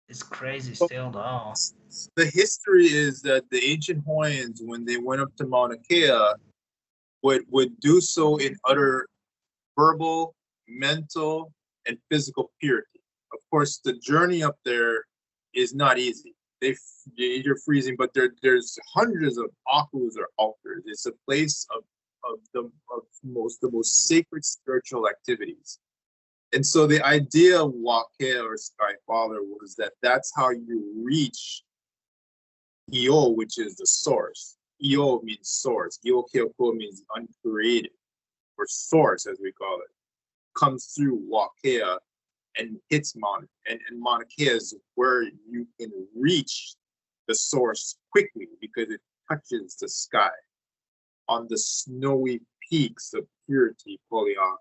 it's crazy still though. The history is that the ancient Hawaiians, when they went up to Mauna Kea, would do so in utter verbal, mental, and physical purity. Of course, the journey up there is not easy. You're freezing, but there's hundreds of akus or altars. It's a place of the most sacred spiritual activities. And so the idea of Wake or Sky Father was that that's how you reach Io, which is the source. Io means source. Io Keoko means uncreated, or source as we call it. Comes through Wakea and hits Mauna. And Mauna Kea is where you can reach the source quickly because it touches the sky on the snowy peaks of purity Poliahu.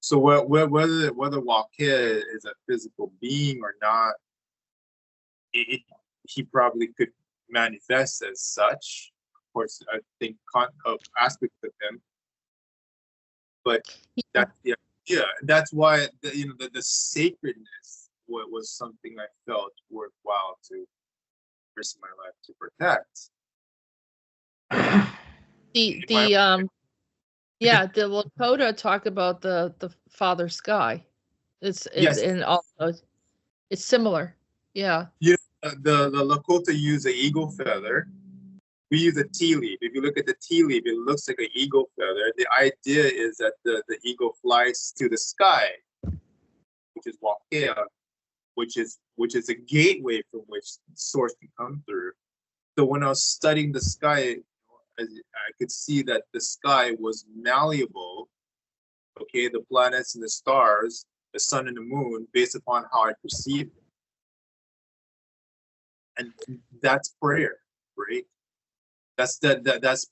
So whether Wakea is a physical being or not, he probably could manifest as such. Of course, I think aspects of him, but that that's why the sacredness was something I felt worthwhile to risk my life to protect. The Lakota talk about the Father Sky. It's Yes. and also it's similar. Yeah. Yeah, the Lakota use an eagle feather. We use a tea leaf. If you look at the tea leaf, it looks like an eagle feather. The idea is that the eagle flies to the sky, which is Wakea, which is a gateway from which source can come through. So when I was studying the sky, I could see that the sky was malleable. Okay, the planets and the stars, the sun and the moon, based upon how I perceive it. And that's prayer, right? That's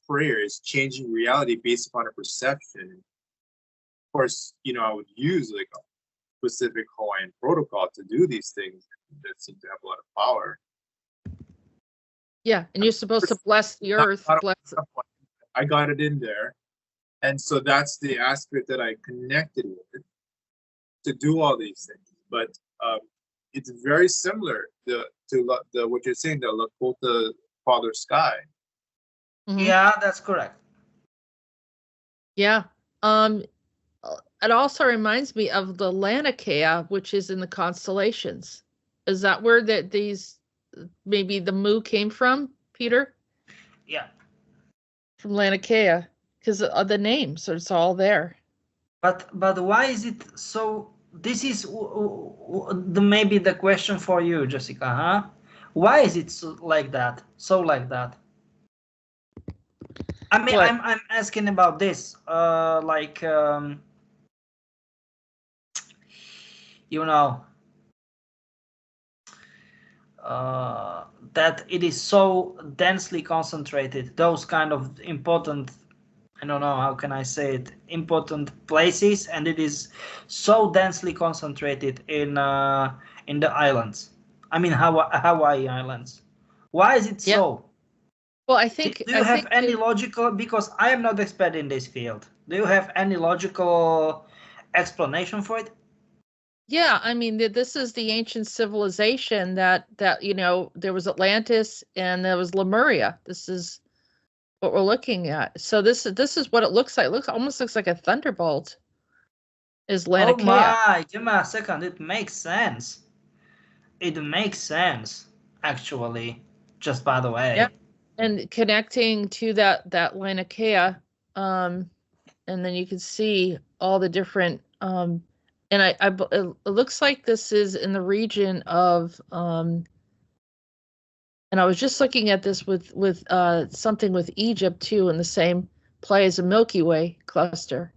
prayer, is changing reality based upon a perception. Of course, I would use like a specific Hawaiian protocol to do these things that seem to have a lot of power. Yeah, and you're supposed to bless the earth. I got it in there. And so that's the aspect that I connected with to do all these things. But it's very similar to what you're saying, the Lakota Father Sky. Mm-hmm. Yeah, that's correct. Yeah. It also reminds me of the Laniakea, which is in the constellations. Is that where these maybe the Mu came from, Peter? Yeah. From Laniakea, because of the name, so it's all there. But why is it so? This is maybe the question for you, Jessica. Huh? Why is it so like that? So like that? I mean, What? I'm asking about this. That it is so densely concentrated. Those kind of important, I don't know how can I say it, important places, and it is so densely concentrated in the islands. I mean, Hawaii Islands. Why is it so? Well, I think. Do you have any logical? Because I am not expert in this field. Do you have any logical explanation for it? Yeah, I mean, this is the ancient civilization that there was Atlantis and there was Lemuria. This is what we're looking at. So this is what it looks like. It almost looks like a thunderbolt. Is Laniakea. Oh my! Give me a second. It makes sense. It makes sense, actually. Just by the way. Yeah, and connecting to that Laniakea, and then you can see all the different. And it looks like this is in the region of, and I was just looking at this with something with Egypt too, in the same play as a Milky Way cluster,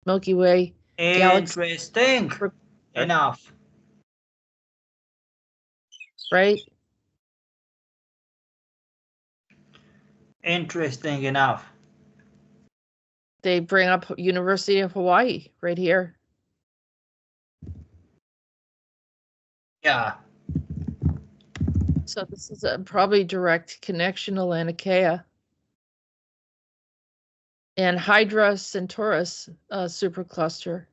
Milky Way galaxy. Interesting enough, right? Interesting enough. They bring up University of Hawaii right here. Yeah. So this is a probably direct connection to Laniakea. And Hydra Centaurus supercluster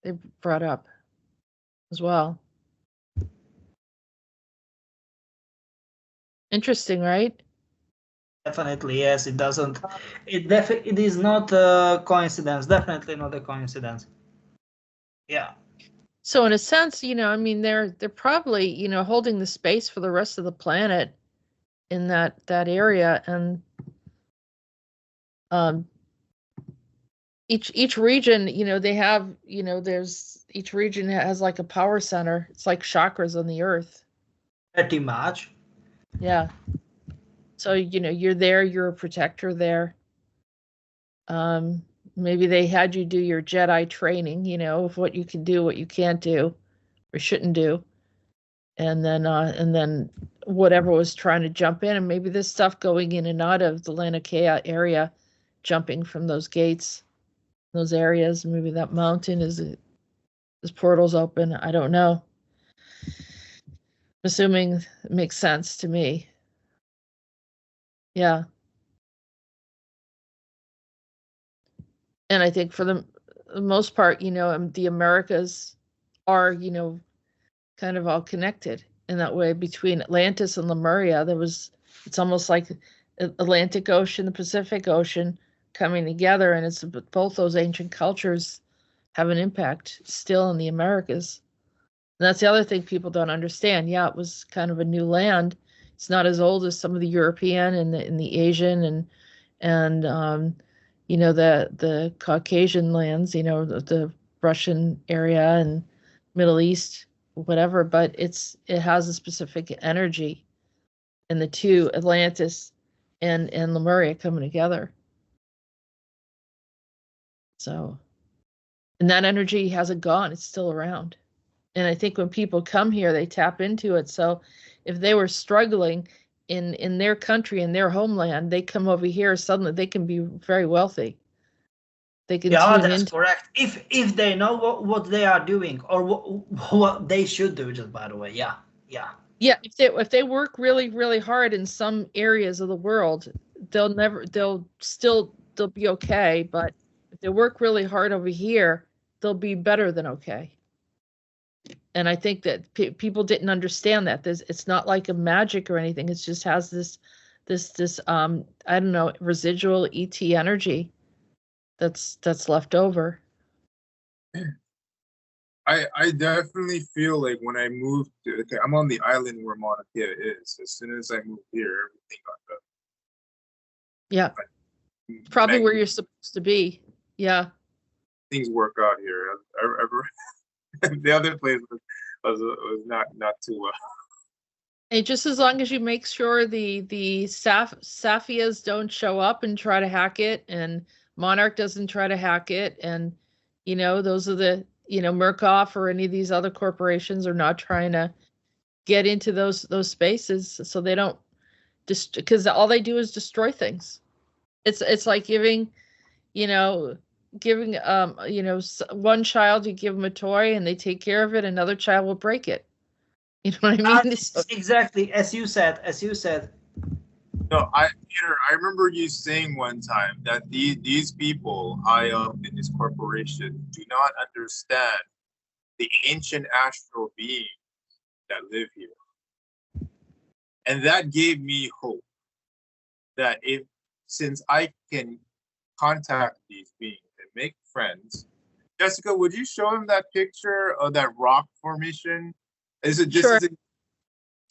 they brought up as well. Interesting, right? Definitely, yes. It doesn't. It is not a coincidence. Definitely not a coincidence. Yeah. So in a sense, I mean, they're probably, holding the space for the rest of the planet in that area, and each region, they have, there's each region has like a power center. It's like chakras on the earth. Pretty much. Yeah. So you're there. You're a protector there. Maybe they had you do your Jedi training, of what you can do, what you can't do, or shouldn't do, and then whatever was trying to jump in, and maybe this stuff going in and out of the Laniakea area, jumping from those gates, those areas. Maybe that mountain is portals open. I don't know. Assuming it makes sense to me. Yeah. And I think for the most part, the Americas are, kind of all connected in that way between Atlantis and Lemuria. It's almost like Atlantic Ocean, the Pacific Ocean coming together, and it's both those ancient cultures have an impact still in the Americas. And that's the other thing people don't understand. Yeah, it was kind of a new land. It's not as old as some of the European and the Asian and the Caucasian lands, the Russian area and Middle East, whatever, but it has a specific energy, and the two, Atlantis and Lemuria, coming together. So, and that energy hasn't gone, it's still around. And I think when people come here, they tap into it. So if they were struggling in their country, in their homeland, they come over here, suddenly they can be very wealthy. They can Yeah, tune that's into. correct. If they know what they are doing or what they should do, just by the way. Yeah. Yeah, if they work really, really hard in some areas of the world, they'll be okay. But if they work really hard over here, they'll be better than okay. And I think that people didn't understand that. It's not like a magic or anything. It just has this I don't know, residual ET energy that's left over. I definitely feel like when I moved to, okay, I'm on the island where Mauna Kea is. As soon as I moved here, everything got Yeah. Probably where you're supposed to be. Yeah. Things work out here. The other place was not too well. And just as long as you make sure the Safias don't show up and try to hack it, and Monarch doesn't try to hack it, and those are the Murkoff or any of these other corporations are not trying to get into those spaces, so they don't because all they do is destroy things. It's like giving one child, you give them a toy and they take care of it, another child will break it. You know what I mean? Exactly, as you said. No, Peter, I remember you saying one time that these people high up in this corporation do not understand the ancient astral beings that live here. And that gave me hope that since I can contact these beings and make friends. Jessica, would you show him that picture of that rock formation? This Sure. is in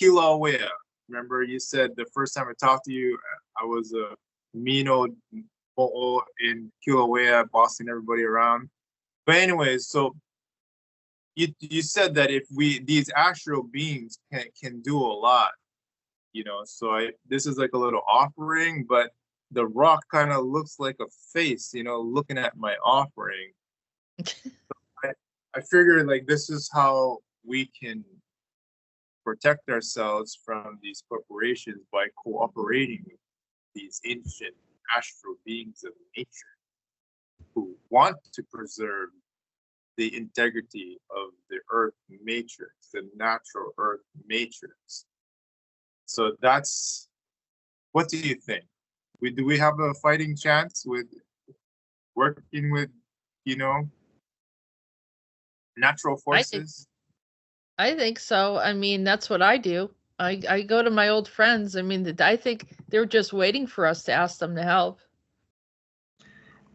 Kilauea. Remember, you said the first time I talked to you, I was a Mino Po'o in Kilauea, bossing everybody around. But anyways, so you said that if these astral beings can do a lot, so this is like a little offering, but the rock kind of looks like a face, looking at my offering. I figured like this is how we can protect ourselves from these corporations by cooperating with these ancient astral beings of nature who want to preserve the integrity of the earth matrix, the natural earth matrix. So what do you think? Do we have a fighting chance with working with, natural forces? I think so. I mean, that's what I do. I go to my old friends. I mean, I think they're just waiting for us to ask them to help.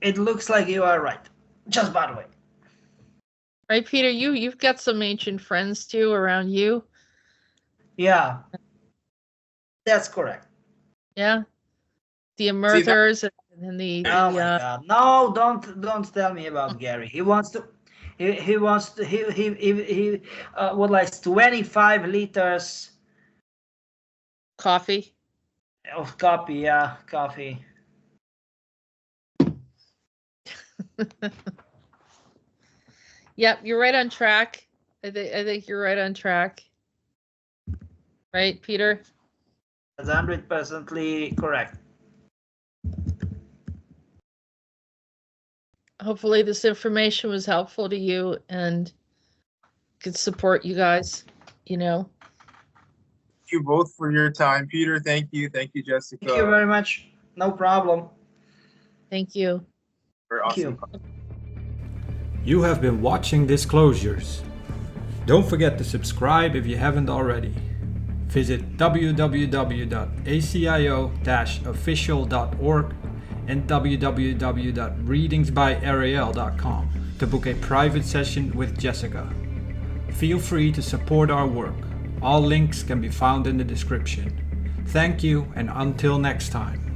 It looks like you are right. Just by the way. Right, Peter? You've got some ancient friends too around you. Yeah. That's correct. Yeah. The Emerthers and the oh my God. No, don't tell me about Gary. He wants to he would like 25 liters coffee. Of coffee, yeah, coffee. Yep, you're right on track. I think you're right on track. Right, Peter? That's 100% correct. hopefully this information was helpful to you and could support you guys, you know. Thank you both for your time. Peter, thank you. Thank you, Jessica. Thank you very much. No problem. Thank you. Very Thank awesome. you. You have been watching Disclosures. Don't forget to subscribe if you haven't already. Visit www.acio-official.org and www.readingsbyarael.com to book a private session with Jessica. Feel free to support our work. All links can be found in the description. Thank you, and until next time.